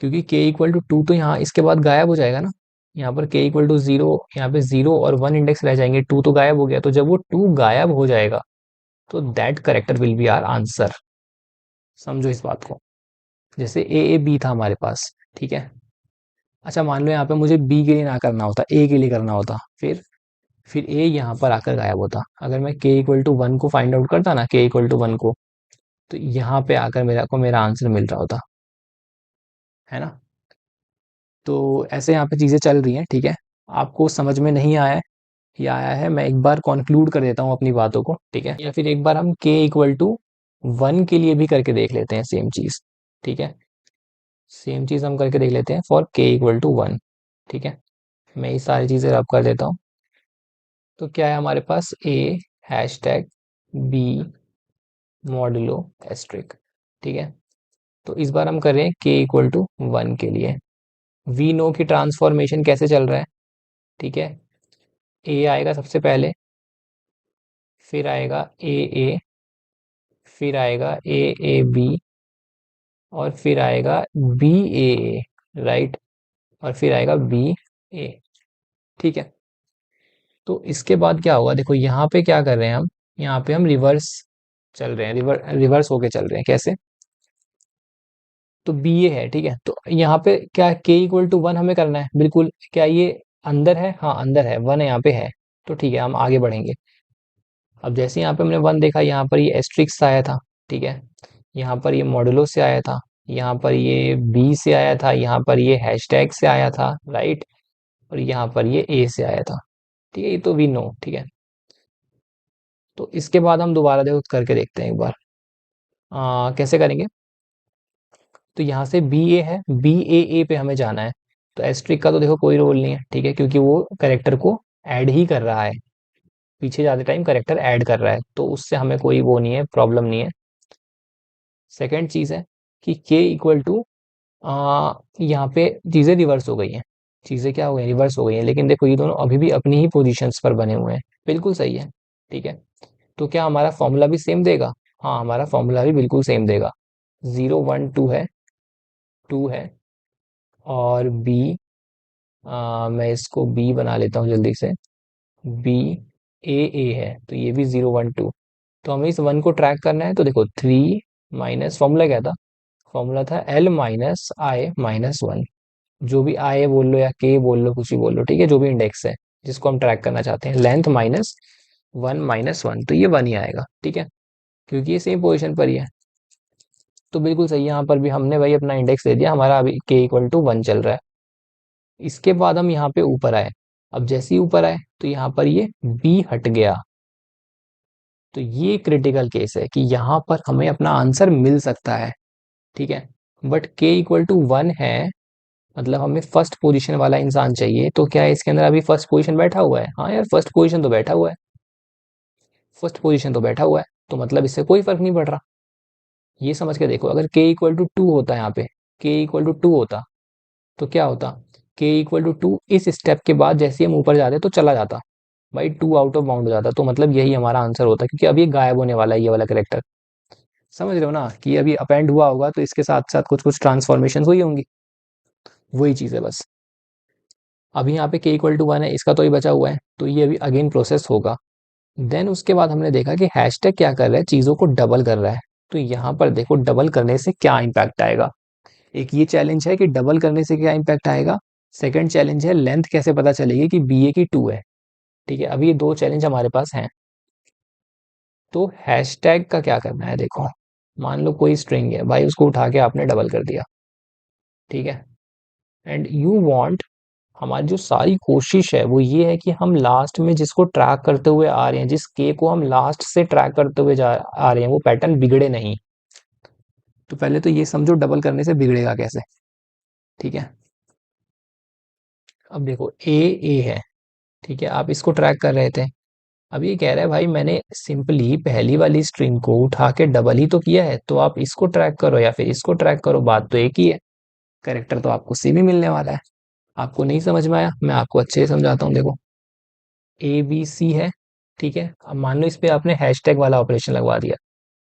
क्योंकि k = 2 तो यहाँ इसके बाद गायब हो जाएगा ना। यहाँ पर k = 0, यहाँ पे 0 और 1 इंडेक्स रह जाएंगे, 2 तो गायब हो गया। तो जब वो 2 गायब हो जाएगा तो that character will be our answer. समझो इस बात को। जैसे ए बी था हमारे पास, ठीक है। अच्छा मान लो यहाँ पे मुझे बी के लिए ना करना होता, ए के लिए करना होता, फिर ए यहाँ पर आकर गायब होता। अगर मैं k = 1 को फाइंड आउट करता ना, k = 1 को, तो यहाँ पे आकर मेरा को मेरा आंसर मिल रहा होता, है ना। तो ऐसे यहाँ पे चीजें चल रही हैं, ठीक है। आपको समझ में नहीं आया है या आया है, मैं एक बार कॉन्क्लूड कर देता हूँ अपनी बातों को, ठीक है। या फिर एक बार हम k = 1 के लिए भी करके देख लेते हैं सेम चीज, ठीक है। सेम चीज हम करके देख लेते हैं फॉर k = 1, ठीक है। मैं ये सारी चीजें रब कर देता हूँ। तो क्या है हमारे पास, a #b मॉडुलो एस्ट्रिक, ठीक है। तो इस बार हम कर रहे हैं k = 1 के लिए। वी नो की ट्रांसफॉर्मेशन कैसे चल रहा है, ठीक है। ए आएगा सबसे पहले, फिर आएगा ए ए, फिर आएगा ए ए बी, और फिर आएगा बी ए ए, राइट, और फिर आएगा बी ए, ठीक है। तो इसके बाद क्या होगा, देखो यहाँ पे क्या कर रहे हैं हम, यहाँ पे हम रिवर्स चल रहे हैं, रिवर्स होके चल रहे हैं, कैसे। तो बी ए है, ठीक है। तो यहाँ पे क्या के इक्वल टू वन हमें करना है, बिल्कुल। क्या ये अंदर है, हाँ अंदर है, वन यहाँ पे है। तो ठीक है, हम आगे बढ़ेंगे। अब जैसे यहाँ पे हमने वन देखा, यहाँ पर ये एस्ट्रिक्स आया था, ठीक है। यहाँ पर ये मॉडुलो से आया था, यहाँ पर ये बी से आया था, यहाँ पर ये हैशटैग से आया था, राइट, और यहाँ पर ये ए से आया था, ठीक है। ये तो वी नो, ठीक है। तो इसके बाद हम दोबारा देखो करके देखते हैं एक बार। कैसे करेंगे, तो यहाँ से बी ए है, बी ए पे हमें जाना है। तो एस्ट्रिक का तो देखो कोई रोल नहीं है, ठीक है, क्योंकि वो करेक्टर को ऐड ही कर रहा है, पीछे जाते टाइम करेक्टर ऐड कर रहा है, तो उससे हमें कोई वो नहीं है, प्रॉब्लम नहीं है। सेकेंड चीज है कि के इक्वल टू, यहाँ पे चीजें रिवर्स हो गई हैं, चीजें क्या हो गई, रिवर्स हो गई हैं, लेकिन देखो ये दोनों अभी भी अपनी ही पोजीशंस पर बने हुए हैं, बिल्कुल सही है, ठीक है। तो क्या हमारा फॉर्मूला भी सेम देगा, हाँ हमारा फॉर्मूला भी बिल्कुल सेम देगा। 0 1 2 है, 2 है, और बी, मैं इसको बी बना लेता हूँ जल्दी से, बी ए है, तो ये भी 0 1 2। तो हमें इस वन को ट्रैक करना है, तो देखो 3 माइनस, फॉर्मूला क्या था, फॉर्मूला था L-I-1, जो भी आई बोल लो या के बोल लो, कुछ भी बोल लो, ठीक है, जो भी इंडेक्स है जिसको हम ट्रैक करना चाहते हैं, लेंथ -1 -1, तो ये 1 ही आएगा, ठीक है, क्योंकि ये सेम पोजीशन पर ही है। तो बिल्कुल सही, यहाँ पर भी हमने भाई अपना इंडेक्स दे दिया, हमारा अभी के इक्वल टू 1 चल रहा है। इसके बाद हम यहाँ पे ऊपर आए, अब जैसे ही ऊपर आए तो यहाँ पर ये बी हट गया। तो ये क्रिटिकल केस है कि यहाँ पर हमें अपना आंसर मिल सकता है, ठीक है, बट के इक्वल टू 1 है, मतलब हमें फर्स्ट पोजीशन वाला इंसान चाहिए। तो क्या है, इसके अंदर अभी फर्स्ट पोजीशन बैठा हुआ है, हाँ यार फर्स्ट पोजीशन तो बैठा हुआ है, फर्स्ट पोजीशन तो बैठा हुआ है, तो मतलब इससे कोई फर्क नहीं पड़ रहा। ये समझ के देखो, अगर के इक्वल टू 2 होता, यहाँ पे के इक्वल टू 2 होता, तो क्या होता, के इक्वल टू 2 इस स्टेप के बाद जैसे ही हम ऊपर जाते तो चला जाता, भाई 2 आउट ऑफ बाउंड हो जाता, तो मतलब यही हमारा आंसर होता, क्योंकि अभी गायब होने वाला है ये वाला करेक्टर। समझ रहे हो ना, कि अभी अपेंड हुआ होगा तो इसके साथ साथ कुछ कुछ ट्रांसफॉर्मेशन हुई होंगी, वही चीज है बस। अभी यहाँ पे के इक्वल टू 1 है, इसका तो ही बचा हुआ है, तो ये अभी अगेन प्रोसेस होगा। देन उसके बाद हमने देखा कि हैशटैग क्या कर रहा है, चीजों को डबल कर रहा है। तो यहाँ पर देखो डबल करने से क्या इम्पैक्ट आएगा, एक ये चैलेंज है कि डबल करने से क्या इम्पैक्ट आएगा। सेकंड चैलेंज है लेंथ कैसे पता चलेगी कि बी ए की 2 है, ठीक है। अभी ये दो चैलेंज हमारे पास हैं। तो हैशटैग का क्या करना है, देखो मान लो कोई स्ट्रिंग है भाई, उसको उठा के आपने डबल कर दिया, ठीक है, एंड यू वांट, हमारी जो सारी कोशिश है वो ये है कि हम लास्ट में जिसको ट्रैक करते हुए आ रहे हैं, जिस के को हम लास्ट से ट्रैक करते हुए जा आ रहे हैं, वो पैटर्न बिगड़े नहीं। तो पहले तो ये समझो डबल करने से बिगड़ेगा कैसे, ठीक है। अब देखो ए है, ठीक है, आप इसको ट्रैक कर रहे थे। अब ये कह रहा है भाई मैंने सिंपली पहली वाली स्ट्रिंग को उठा के डबल ही तो किया है, तो आप इसको ट्रैक करो या फिर इसको ट्रैक करो, बात तो एक ही है, कैरेक्टर तो आपको सेम ही मिलने वाला है। आपको नहीं समझ में आया, मैं आपको अच्छे से समझाता हूँ, देखो ए बी सी है, ठीक है। अब मान लो इस पे आपने हैशटैग वाला ऑपरेशन लगवा दिया,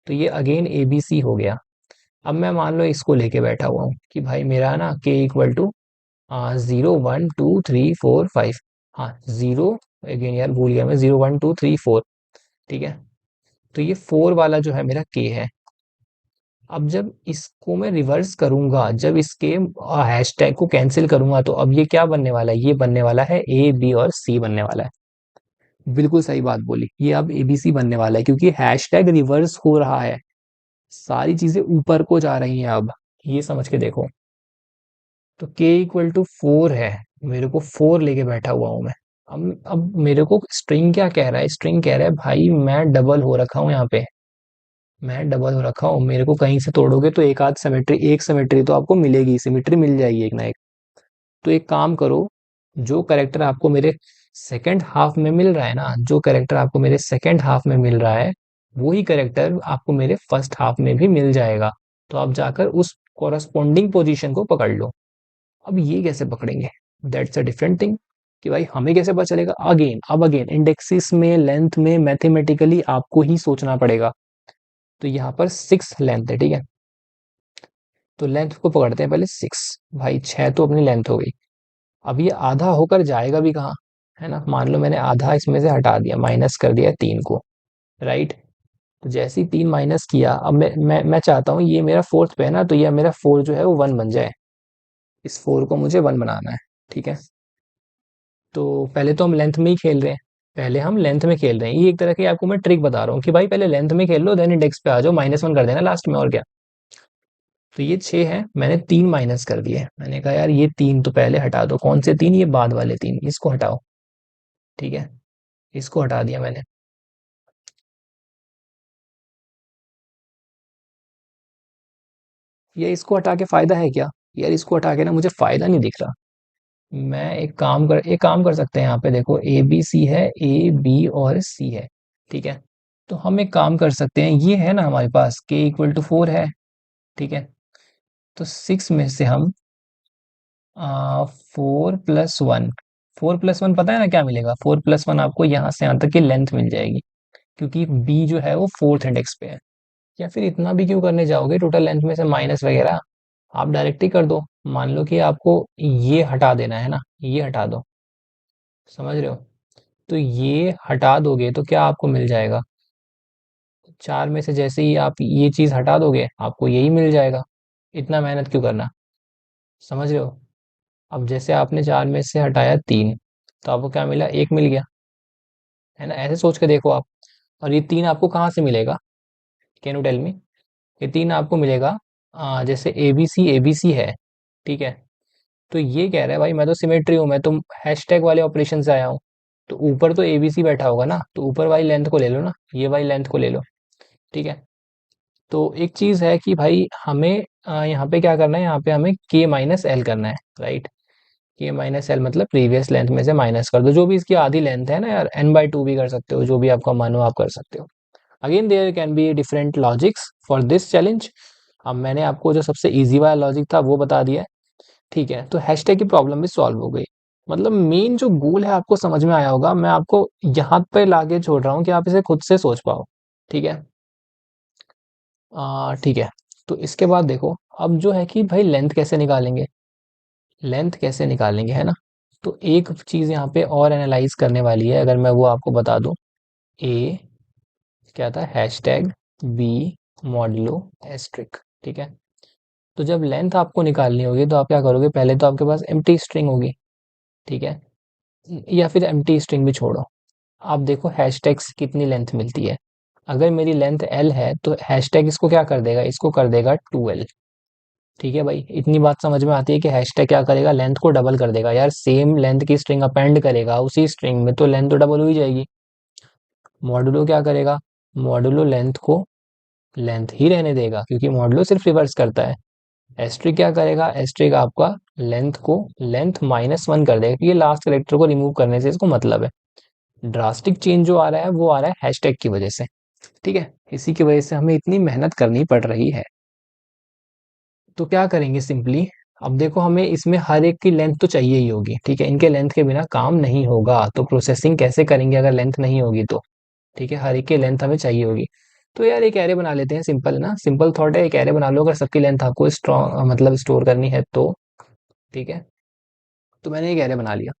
तो ये अगेन ए बी सी हो गया। अब मैं मान लो इसको लेके बैठा हुआ हूँ कि भाई मेरा ना के इक्वल टू 0 1 2 3 4 5, हाँ 0, अगेन यार भूल गया मैं, 0 1 2 3 4, ठीक है। तो ये 4 वाला जो है मेरा के है। अब जब इसको मैं रिवर्स करूंगा, जब इसके हैशटैग को कैंसिल करूंगा, तो अब ये क्या बनने वाला है, ये बनने वाला है ए बी और सी बनने वाला है। बिल्कुल सही बात बोली, ये अब एबीसी बनने वाला है, क्योंकि हैशटैग रिवर्स हो रहा है, सारी चीजें ऊपर को जा रही हैं अब, ये समझ के देखो। तो के इक्वल टू 4 है, मेरे को 4 लेके बैठा हुआ हूं मैं। अब मेरे को स्ट्रिंग क्या कह रहा है, स्ट्रिंग कह रहा है भाई मैं डबल हो रखा हूँ यहाँ पे, मैं डबल हो रखा हूँ, मेरे को कहीं से तोड़ोगे तो एक आध सिमेट्री, एक सिमेट्री तो आपको मिलेगी, सिमेट्री मिल जाएगी एक ना एक। तो एक काम करो, जो करेक्टर आपको मेरे सेकंड हाफ में मिल रहा है ना, जो करेक्टर आपको मेरे सेकंड हाफ में मिल रहा है, वही करेक्टर आपको मेरे फर्स्ट हाफ में भी मिल जाएगा। तो आप जाकर उस कॉरस्पॉन्डिंग पोजीशन को पकड़ लो। अब ये कैसे पकड़ेंगे, दैट्स अ डिफरेंट थिंग, कि भाई हमें कैसे पता चलेगा। अगेन इंडेक्सिस में लेंथ में मैथमेटिकली आपको ही सोचना पड़ेगा। तो यहाँ पर 6 लेंथ है, ठीक है। तो लेंथ को पकड़ते हैं पहले 6, भाई 6 तो अपनी लेंथ हो गई। अब ये आधा होकर जाएगा भी कहाँ, है ना। मान लो मैंने आधा इसमें से हटा दिया, माइनस कर दिया 3 को, राइट। तो जैसे ही 3 माइनस किया, अब मैं चाहता हूँ ये मेरा फोर्थ पे है ना, तो ये मेरा 4 जो है वो 1 बन जाए। इस 4 को मुझे 1 बनाना है, ठीक है। तो पहले तो हम लेंथ में ही खेल रहे हैं, पहले हम लेंथ में खेल रहे हैं। ये एक तरह की आपको मैं ट्रिक बता रहा हूँ कि भाई पहले लेंथ में खेल लो, देन इंडेक्स पे आ जाओ, -1 कर देना लास्ट में, और क्या। तो ये 6 है, मैंने 3 माइनस कर दिए। मैंने कहा यार ये 3 तो पहले हटा दो, कौन से 3, ये बाद वाले 3, इसको हटाओ, ठीक है। इसको हटा दिया मैंने। ये इसको हटा के फायदा है क्या, यार इसको हटा के ना मुझे फायदा नहीं दिख रहा। मैं एक काम कर सकते हैं, यहाँ पे देखो ए बी सी है, ए बी और सी है, ठीक है। तो हम एक काम कर सकते हैं, ये है ना हमारे पास k इक्वल टू 4 है, ठीक है। तो 6 में से हम 4+1, 4+1 पता है ना क्या मिलेगा, 4+1 आपको यहाँ से यहाँ तक की लेंथ मिल जाएगी, क्योंकि b जो है वो फोर्थ इंडेक्स पे है। या फिर इतना भी क्यों करने जाओगे टोटल लेंथ में से माइनस वगैरह, आप डायरेक्ट ही कर दो। मान लो कि आपको ये हटा देना है ना, ये हटा दो, समझ रहे हो। तो ये हटा दोगे तो क्या आपको मिल जाएगा, 4 में से जैसे ही आप ये चीज हटा दोगे आपको यही मिल जाएगा। इतना मेहनत क्यों करना, समझ रहे हो। अब जैसे आपने 4 में से हटाया 3, तो आपको क्या मिला, 1 मिल गया, है ना। ऐसे सोच के देखो आप। और ये 3 आपको कहाँ से मिलेगा, कैन यू टेल मी। ये 3 आपको मिलेगा, जैसे ए बी सी है, ठीक है। तो ये कह रहा है भाई मैं तो सिमेट्री हूँ, मैं तो हैशटैग वाले ऑपरेशन से आया हूँ। तो ऊपर तो एबीसी बैठा होगा ना, तो ऊपर वाली लेंथ को ले लो ना, ये वाली लेंथ को ले लो, ठीक है। तो एक चीज है कि भाई हमें यहाँ पे क्या करना है, यहाँ पे हमें के माइनस एल करना है, राइट। के माइनस एल मतलब प्रीवियस लेंथ में से माइनस कर दो, जो भी इसकी आधी लेंथ है ना यार, n/2 भी कर सकते हो, जो भी आपका मानो आप कर सकते हो। Again there can be different logics for this challenge. अब मैंने आपको जो सबसे इजी वाला लॉजिक था वो बता दिया है, ठीक है। तो हैशटैग की प्रॉब्लम भी सॉल्व हो गई। मतलब मेन जो गोल है आपको समझ में आया होगा, मैं आपको यहाँ पे लाके छोड़ रहा हूँ कि आप इसे खुद से सोच पाओ, ठीक है। ठीक है। तो इसके बाद देखो, अब जो है कि भाई लेंथ कैसे निकालेंगे, लेंथ कैसे निकालेंगे, है ना। तो एक चीज यहाँ पे और एनालाइज करने वाली है, अगर मैं वो आपको बता दूं। ए क्या था, हैशटैग, बी मॉडुलो एस्ट्रिक, ठीक है। तो जब लेंथ आपको निकालनी होगी तो आप क्या करोगे, पहले तो आपके पास एम्प्टी स्ट्रिंग होगी, ठीक है। या फिर एम्प्टी स्ट्रिंग भी छोड़ो, आप देखो हैशटैग से कितनी लेंथ मिलती है। अगर मेरी लेंथ एल है तो हैशटैग इसको क्या कर देगा, इसको कर देगा 2l, ठीक है भाई। इतनी बात समझ में आती है कि हैशटैग क्या करेगा, लेंथ को डबल कर देगा। यार सेम लेंथ की स्ट्रिंग अपेंड करेगा उसी स्ट्रिंग में, तो लेंथ तो डबल हो ही जाएगी। मॉडुलो क्या करेगा, मॉडुलो लेंथ को लेंथ ही रहने देगा, क्योंकि मॉडुलो सिर्फ रिवर्स करता है। एस्ट्रिक क्या करेगा, एस्ट्रिक आपका लेंथ को लेंथ -1 कर देगा, क्योंकि लास्ट करेक्टर को रिमूव करने से इसको मतलब है। ड्रास्टिक चेंज जो आ रहा है वो आ रहा है हैशटैग की वजह से, ठीक है। इसी की वजह से हमें इतनी मेहनत करनी पड़ रही है। तो क्या करेंगे सिंपली, अब देखो हमें इसमें हर एक की लेंथ तो चाहिए ही होगी, ठीक है। इनके लेंथ के बिना काम नहीं होगा, तो प्रोसेसिंग कैसे करेंगे अगर लेंथ नहीं होगी तो, ठीक है। हर एक की लेंथ हमें चाहिए होगी। तो यार एक एरे बना लेते हैं, सिंपल ना, सिंपल थॉट है, एक एरे बना लो अगर सबकी लेंथ आपको स्ट्रॉन्ग मतलब स्टोर करनी है तो, ठीक है। तो मैंने एक एरे बना लिया,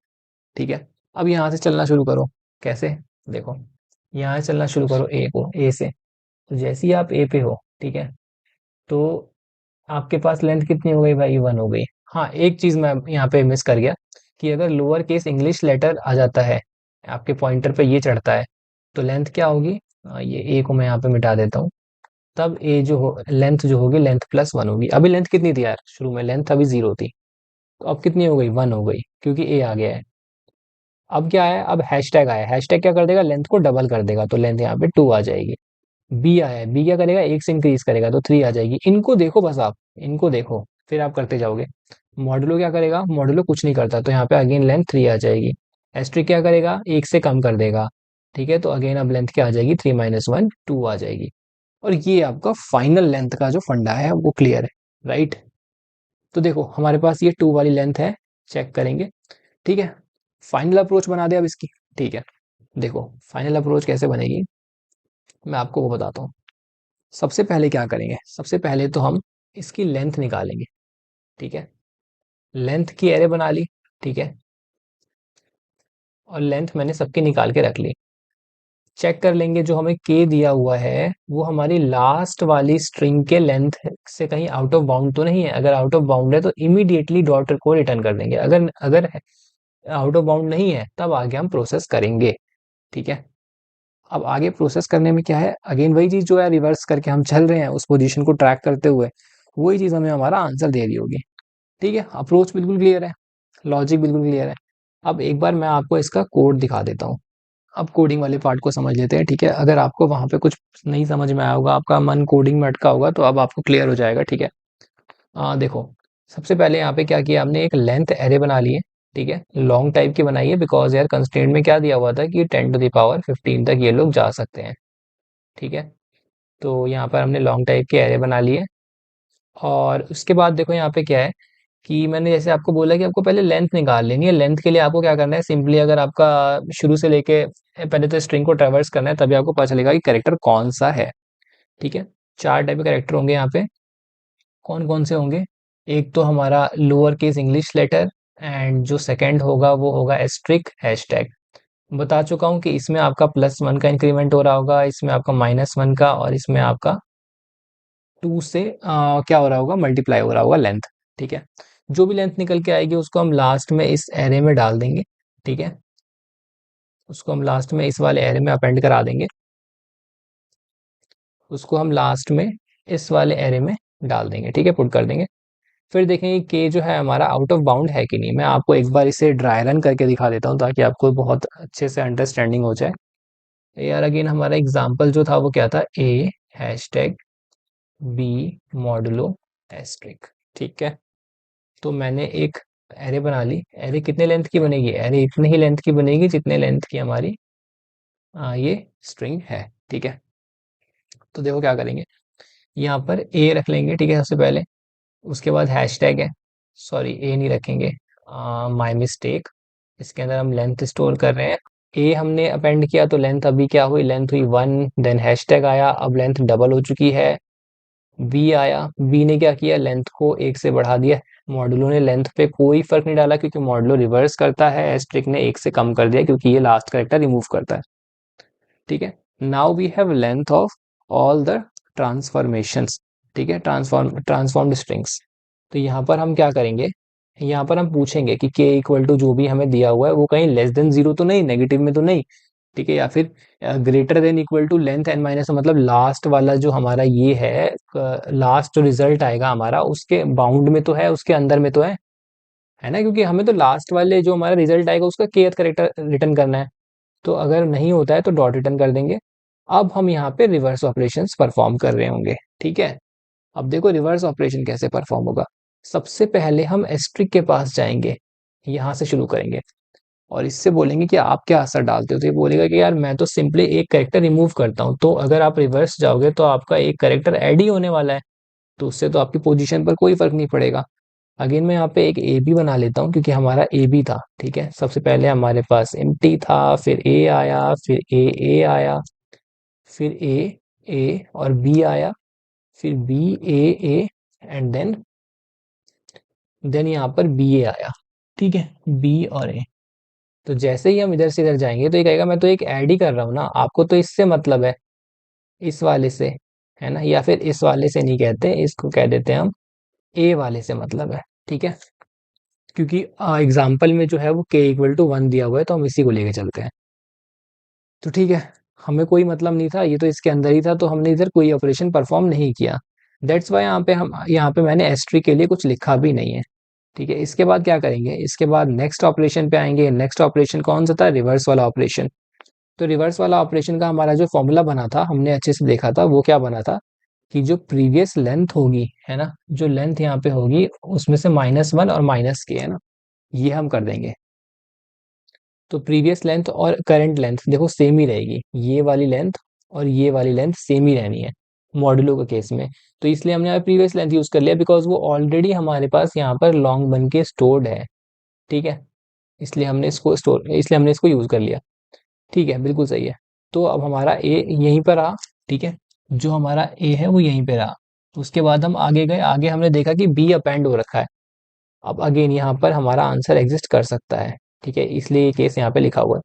ठीक है। अब यहाँ से चलना शुरू करो, कैसे, देखो यहाँ से चलना शुरू करो, ए को, ए से। तो जैसे ही आप ए पे हो, ठीक है, तो आपके पास लेंथ कितनी हो गई भाई, 1 हो गई। हाँ एक चीज मैं यहाँ पे मिस कर गया, कि अगर लोअर केस इंग्लिश लेटर आ जाता है, आपके पॉइंटर पे ये चढ़ता है, तो लेंथ क्या होगी, ये ए को मैं यहाँ पे मिटा देता हूँ। तब ए जो हो लेंथ जो होगी, लेंथ +1 होगी। अभी लेंथ कितनी थी यार, शुरू में लेंथ अभी 0 थी, तो अब कितनी हो गई, 1 हो गई, क्योंकि ए आ गया है। अब क्या है, अब हैशटैग आया, हैशटैग क्या कर देगा, लेंथ को डबल कर देगा, तो लेंथ यहाँ पे 2 आ जाएगी। बी आया है, बी क्या करेगा, एक से इंक्रीज करेगा, तो 3 आ जाएगी। इनको देखो बस आप, इनको देखो, फिर आप करते जाओगे। मॉडुलो क्या करेगा, मॉडुलो कुछ नहीं करता, तो यहाँ पे अगेन लेंथ 3 आ जाएगी। एस्ट्रिक क्या करेगा, एक से कम कर देगा, ठीक है। तो अगेन अब लेंथ क्या आ जाएगी, 3 - 1 2 आ जाएगी। और ये आपका फाइनल लेंथ का जो फंडा है वो क्लियर है, राइट। तो देखो हमारे पास ये 2 वाली लेंथ है, चेक करेंगे। ठीक है, फाइनल अप्रोच बना दे अब इसकी। ठीक है, देखो फाइनल अप्रोच कैसे बनेगी मैं आपको वो बताता हूँ। सबसे पहले क्या करेंगे, सबसे पहले तो हम इसकी लेंथ निकालेंगे। ठीक है, लेंथ की एरे बना ली। ठीक है, और लेंथ मैंने सबकी निकाल के रख ली। चेक कर लेंगे जो हमें के दिया हुआ है वो हमारी लास्ट वाली स्ट्रिंग के लेंथ से कहीं आउट ऑफ बाउंड तो नहीं है। अगर आउट ऑफ बाउंड है तो इमीडिएटली डॉट को रिटर्न कर देंगे। अगर अगर आउट ऑफ बाउंड नहीं है तब आगे हम प्रोसेस करेंगे। ठीक है, अब आगे प्रोसेस करने में क्या है, अगेन वही चीज जो है रिवर्स करके हम चल रहे हैं उस पोजीशन को ट्रैक करते हुए, वही चीज हमें हमारा आंसर दे रही होगी। ठीक है, अप्रोच बिल्कुल क्लियर है, लॉजिक बिल्कुल क्लियर है। अब एक बार मैं आपको इसका कोड दिखा देता हूँ। अब कोडिंग वाले पार्ट को समझ लेते हैं। ठीक है, अगर आपको वहां पे कुछ नहीं समझ में आया होगा, आपका मन कोडिंग में अटका होगा, तो अब आपको क्लियर हो जाएगा। ठीक है, देखो सबसे पहले यहाँ पे क्या किया हमने, एक लेंथ एरे बना ली है। ठीक है, लॉन्ग टाइप की बनाई है बिकॉज यार कंस्ट्रेंट में क्या दिया हुआ था कि 10⁻15 तक ये लोग जा सकते हैं। ठीक है, तो यहाँ पर हमने लॉन्ग टाइप के एरे बना लिए। और उसके बाद देखो यहाँ पे क्या है कि मैंने जैसे आपको बोला कि आपको पहले लेंथ निकाल लेनी है। लेंथ के लिए आपको क्या करना है, सिंपली अगर आपका शुरू से लेके पहले तो स्ट्रिंग को ट्रेवर्स करना है, तभी आपको पता चलेगा कि कैरेक्टर कौन सा है। ठीक है, 4 टाइप के कैरेक्टर होंगे यहाँ पे। कौन कौन से होंगे, एक तो हमारा lower case English letter, and जो सेकंड होगा वो होगा एस्ट्रिक हैशटैग। बता चुका हूँ कि इसमें आपका +1 का इंक्रीमेंट हो रहा होगा, इसमें आपका -1 का, और इसमें आपका 2 से क्या हो रहा होगा, मल्टीप्लाई हो रहा होगा लेंथ। ठीक है, जो भी लेंथ निकल के आएगी उसको हम लास्ट में इस एरे में डाल देंगे। ठीक है, उसको हम लास्ट में इस वाले एरे में अपेंड करा देंगे। उसको हम लास्ट में इस वाले एरे में डाल देंगे। ठीक है, पुट कर देंगे। फिर देखेंगे कि जो है हमारा आउट ऑफ बाउंड है कि नहीं। मैं आपको एक बार इसे ड्राई रन करके दिखा देता हूँ ताकि आपको बहुत अच्छे से अंडरस्टैंडिंग हो जाए। यार अगेन हमारा एग्जाम्पल जो था वो क्या था, ए हैशटैग बी मॉडुलो एस्ट्रिक। ठीक है, तो मैंने एक एरे बना ली। एरे कितने लेंथ की बनेगी, एरे इतने ही लेंथ की बनेगी जितने लेंथ की हमारी ये स्ट्रिंग है। ठीक है, तो देखो क्या करेंगे, यहाँ पर ए रख लेंगे। ठीक है, सबसे पहले उसके बाद हैशटैग है, सॉरी ए नहीं रखेंगे, माय मिस्टेक। इसके अंदर हम लेंथ स्टोर कर रहे हैं। ए हमने अपेंड किया तो लेंथ अभी क्या हुई, लेंथ हुई 1, देन हैशटैग आया, अब लेंथ डबल हो चुकी है। बी आया, बी ने क्या किया, लेंथ को 1 से बढ़ा दिया। मॉडुलो ने लेंथ पे कोई फर्क नहीं डाला क्योंकि मॉडुलो रिवर्स करता है, एस्ट्रिक ने 1 से कम कर दिया क्योंकि ये लास्ट करेक्टर रिमूव करता है। ठीक है, now we have length of all the transformations. ठीक है, ट्रांसफॉर्म्ड स्ट्रिंग्स। तो यहाँ पर हम क्या करेंगे, यहाँ पर हम पूछेंगे कि के इक्वल टू जो भी हमें दिया हुआ है वो कहीं लेस देन 0 तो नहीं, नेगेटिव में तो नहीं। ठीक है, या फिर greater than equal to length n minus, मतलब लास्ट वाला जो हमारा ये है, लास्ट जो रिजल्ट आएगा हमारा उसके बाउंड में तो है, उसके अंदर में तो है ना, क्योंकि हमें तो लास्ट वाले जो हमारा रिजल्ट आएगा उसका kth करेक्टर रिटर्न करना है। तो अगर नहीं होता है तो डॉट रिटर्न कर देंगे। अब हम यहाँ पे रिवर्स ऑपरेशंस परफॉर्म कर रहे होंगे। ठीक है, अब देखो रिवर्स ऑपरेशन कैसे परफॉर्म होगा। सबसे पहले हम एस्ट्रिक के पास जाएंगे, यहाँ से शुरू करेंगे और इससे बोलेंगे कि आप क्या असर डालते हो। तो ये बोलेगा कि यार मैं तो सिंपली एक करेक्टर रिमूव करता हूँ। तो अगर आप रिवर्स जाओगे तो आपका एक करेक्टर ऐड ही होने वाला है, तो उससे तो आपकी पोजीशन पर कोई फर्क नहीं पड़ेगा। अगेन मैं यहाँ पे एक ए बी बना लेता हूँ क्योंकि हमारा ए बी था। ठीक है, सबसे पहले हमारे पास एम्प्टी था, फिर ए आया, फिर ए आया, फिर ए और बी आया, फिर बी ए एंड देन यहाँ पर बी ए आया। ठीक है, बी और ए। तो जैसे ही हम इधर से इधर जाएंगे तो ये कहेगा मैं तो एक ऐड ही कर रहा हूँ ना, आपको तो इससे मतलब है, इस वाले से, है ना, या फिर इस वाले से नहीं कहते, इसको कह देते हैं हम ए वाले से मतलब है। ठीक है, क्योंकि एग्जाम्पल में जो है वो के इक्वल टू 1 दिया हुआ है तो हम इसी को लेके चलते हैं। तो ठीक है, हमें कोई मतलब नहीं था, ये तो इसके अंदर ही था, तो हमने इधर कोई ऑपरेशन परफॉर्म नहीं किया। दैट्स वाई यहाँ पे मैंने एस्ट्री के लिए कुछ लिखा भी नहीं है। ठीक है, इसके बाद क्या करेंगे, इसके बाद नेक्स्ट ऑपरेशन पे आएंगे। नेक्स्ट ऑपरेशन कौन सा था, रिवर्स वाला ऑपरेशन। तो रिवर्स वाला ऑपरेशन का हमारा जो फॉर्मूला बना था, हमने अच्छे से देखा था, वो क्या बना था कि जो प्रीवियस लेंथ होगी, है ना, जो लेंथ यहाँ पे होगी उसमें से -1 और -k, है ना, ये हम कर देंगे। तो प्रीवियस लेंथ और करंट लेंथ देखो सेम ही रहेगी, ये वाली लेंथ और ये वाली लेंथ सेम ही रहनी है। मॉड्यूलो के केस में। तो इसलिए हमने यहाँ प्रीवियस लेंथ यूज़ कर लिया बिकॉज वो ऑलरेडी हमारे पास यहाँ पर लॉन्ग बन के स्टोर्ड है। ठीक है, इसलिए हमने इसको यूज़ कर लिया। ठीक है, बिल्कुल सही है। तो अब हमारा ए यहीं पर रहा। ठीक है, जो हमारा ए है वो यहीं पे रहा। उसके बाद हम आगे गए, आगे हमने देखा कि बी अपेंड हो रखा है। अब अगेन यहाँ पर हमारा आंसर एग्जिस्ट कर सकता है। ठीक है, इसलिए ये केस यहाँ पे लिखा हुआ है।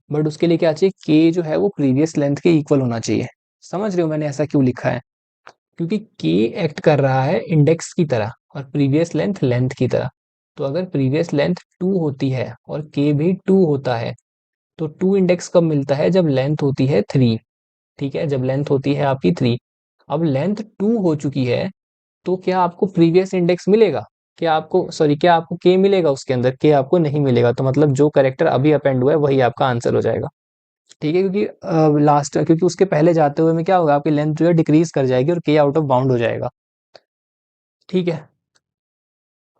बट उसके लिए क्या चाहिए, के जो है वो प्रीवियस लेंथ के इक्वल होना चाहिए। समझ रहे हो मैंने ऐसा क्यों लिखा है? क्योंकि के एक्ट कर रहा है इंडेक्स की तरह और प्रीवियस लेंथ लेंथ की तरह। तो अगर प्रीवियस लेंथ 2 होती है और के भी 2 होता है, तो 2 इंडेक्स कब मिलता है, जब लेंथ होती है 3। ठीक है, जब लेंथ होती है आपकी 3। अब लेंथ 2 हो चुकी है, तो क्या आपको प्रीवियस इंडेक्स मिलेगा? क्या आपको के मिलेगा उसके अंदर? के आपको नहीं मिलेगा। तो मतलब जो करेक्टर अभी अपेंड हुआ है वही आपका आंसर हो जाएगा। ठीक है, क्योंकि उसके पहले जाते हुए में क्या होगा, आपकी लेंथ जो है डिक्रीज कर जाएगी और के आउट ऑफ बाउंड हो जाएगा। ठीक है,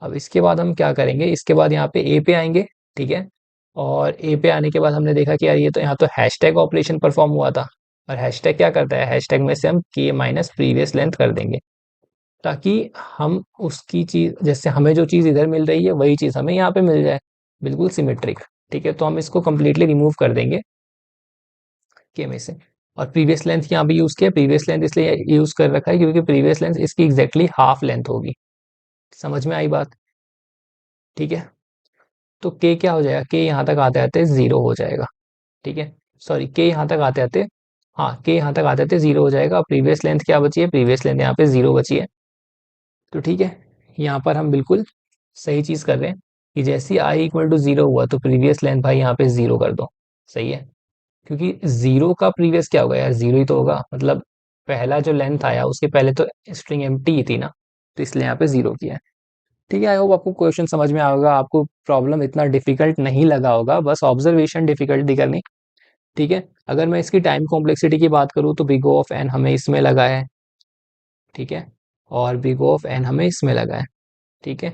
अब इसके बाद हम क्या करेंगे, इसके बाद यहाँ पे ए पे आएंगे। ठीक है, और ए पे आने के बाद हमने देखा कि यार ये तो यहाँ तो हैशटैग ऑपरेशन परफॉर्म हुआ था। और हैशटैग क्या करता है, हैशटैग में से हम के माइनस प्रीवियस लेंथ कर देंगे, ताकि हम उसकी चीज, जैसे हमें जो चीज इधर मिल रही है वही चीज हमें यहाँ पे मिल जाए, बिल्कुल सिमेट्रिक। ठीक है, तो हम इसको कंप्लीटली रिमूव कर देंगे के में से। और प्रीवियस लेंथ यहाँ भी यूज किया, प्रीवियस लेंथ इसलिए यूज कर रखा है क्योंकि प्रीवियस लेंथ इसकी एग्जैक्टली हाफ लेंथ होगी। समझ में आई बात? ठीक है, तो के क्या हो जाएगा, के यहाँ तक आते आते जीरो हो जाएगा। ठीक है, सॉरी, के यहाँ तक आते आते, हाँ, के यहाँ तक आते आते जीरो हो जाएगा। प्रीवियस लेंथ क्या बची है, प्रीवियस लेंथ यहाँ पे जीरो बची है। तो ठीक है, यहाँ पर हम बिल्कुल सही चीज कर रहे हैं कि जैसे आई इक्वल टू जीरो हुआ तो प्रीवियस लेंथ भाई यहाँ पे जीरो कर दो। सही है, क्योंकि जीरो का प्रीवियस क्या होगा यार, जीरो ही तो होगा। मतलब पहला जो लेंथ आया उसके पहले तो स्ट्रिंग एम्प्टी ही थी ना, तो इसलिए यहाँ पे जीरो किया है। ठीक है, आई होप आपको क्वेश्चन समझ में आएगा, आपको प्रॉब्लम इतना डिफिकल्ट नहीं लगा होगा, बस ऑब्जर्वेशन डिफिकल्टी करनी। ठीक है, अगर मैं इसकी टाइम कॉम्प्लेक्सिटी की बात करूँ तो बिग O ऑफ एन हमें इसमें लगा है। ठीक है, और बिग O ऑफ एन हमें इसमें लगा है। ठीक है,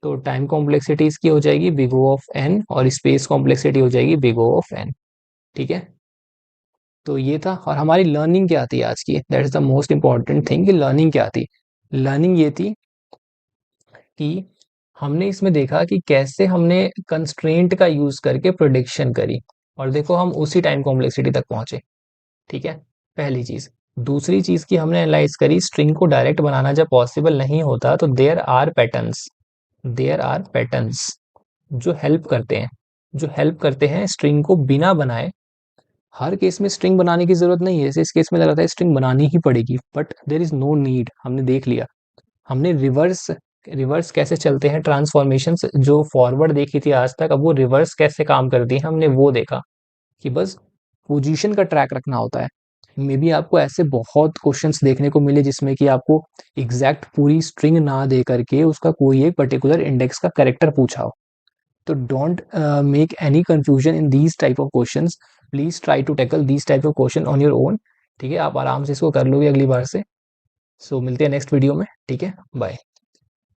तो टाइम कॉम्प्लेक्सिटी इसकी हो जाएगी बिग O ऑफ एन और स्पेस कॉम्प्लेक्सिटी हो जाएगी बिग O ऑफ एन। ठीक है, तो ये था। और हमारी लर्निंग क्या थी आज की, that is the most important thing, कि लर्निंग क्या थी। लर्निंग ये थी कि हमने इसमें देखा कि कैसे हमने कंस्ट्रेंट का यूज करके प्रोडिक्शन करी, और देखो हम उसी टाइम कॉम्प्लेक्सिटी तक पहुंचे। ठीक है, पहली चीज। दूसरी चीज की हमने एनालाइज करी, स्ट्रिंग को डायरेक्ट बनाना जब पॉसिबल नहीं होता तो देयर आर पैटर्न्स जो हेल्प करते हैं स्ट्रिंग को बिना बनाए। हर केस में स्ट्रिंग बनाने की जरूरत नहीं है, जैसे इस केस में लग रहा था स्ट्रिंग बनानी ही पड़ेगी, but there is no need. हमने देख लिया, हमने रिवर्स रिवर्स कैसे चलते हैं ट्रांसफॉर्मेशन, जो फॉरवर्ड देखी थी आज तक, अब वो रिवर्स कैसे काम करती है हमने वो देखा, कि बस पोजीशन का ट्रैक रखना होता है। मे बी आपको ऐसे बहुत क्वेश्चंस देखने को मिले जिसमें कि आपको एग्जैक्ट पूरी स्ट्रिंग ना दे करके उसका कोई एक पर्टिकुलर इंडेक्स का करेक्टर पूछा हो। तो don't make any confusion in these type of questions. Please try to tackle these type of question on your own. ठीक है, आप आराम से इसको कर लोगे अगली बार से। सो मिलते हैं नेक्स्ट वीडियो में। ठीक है, बाय।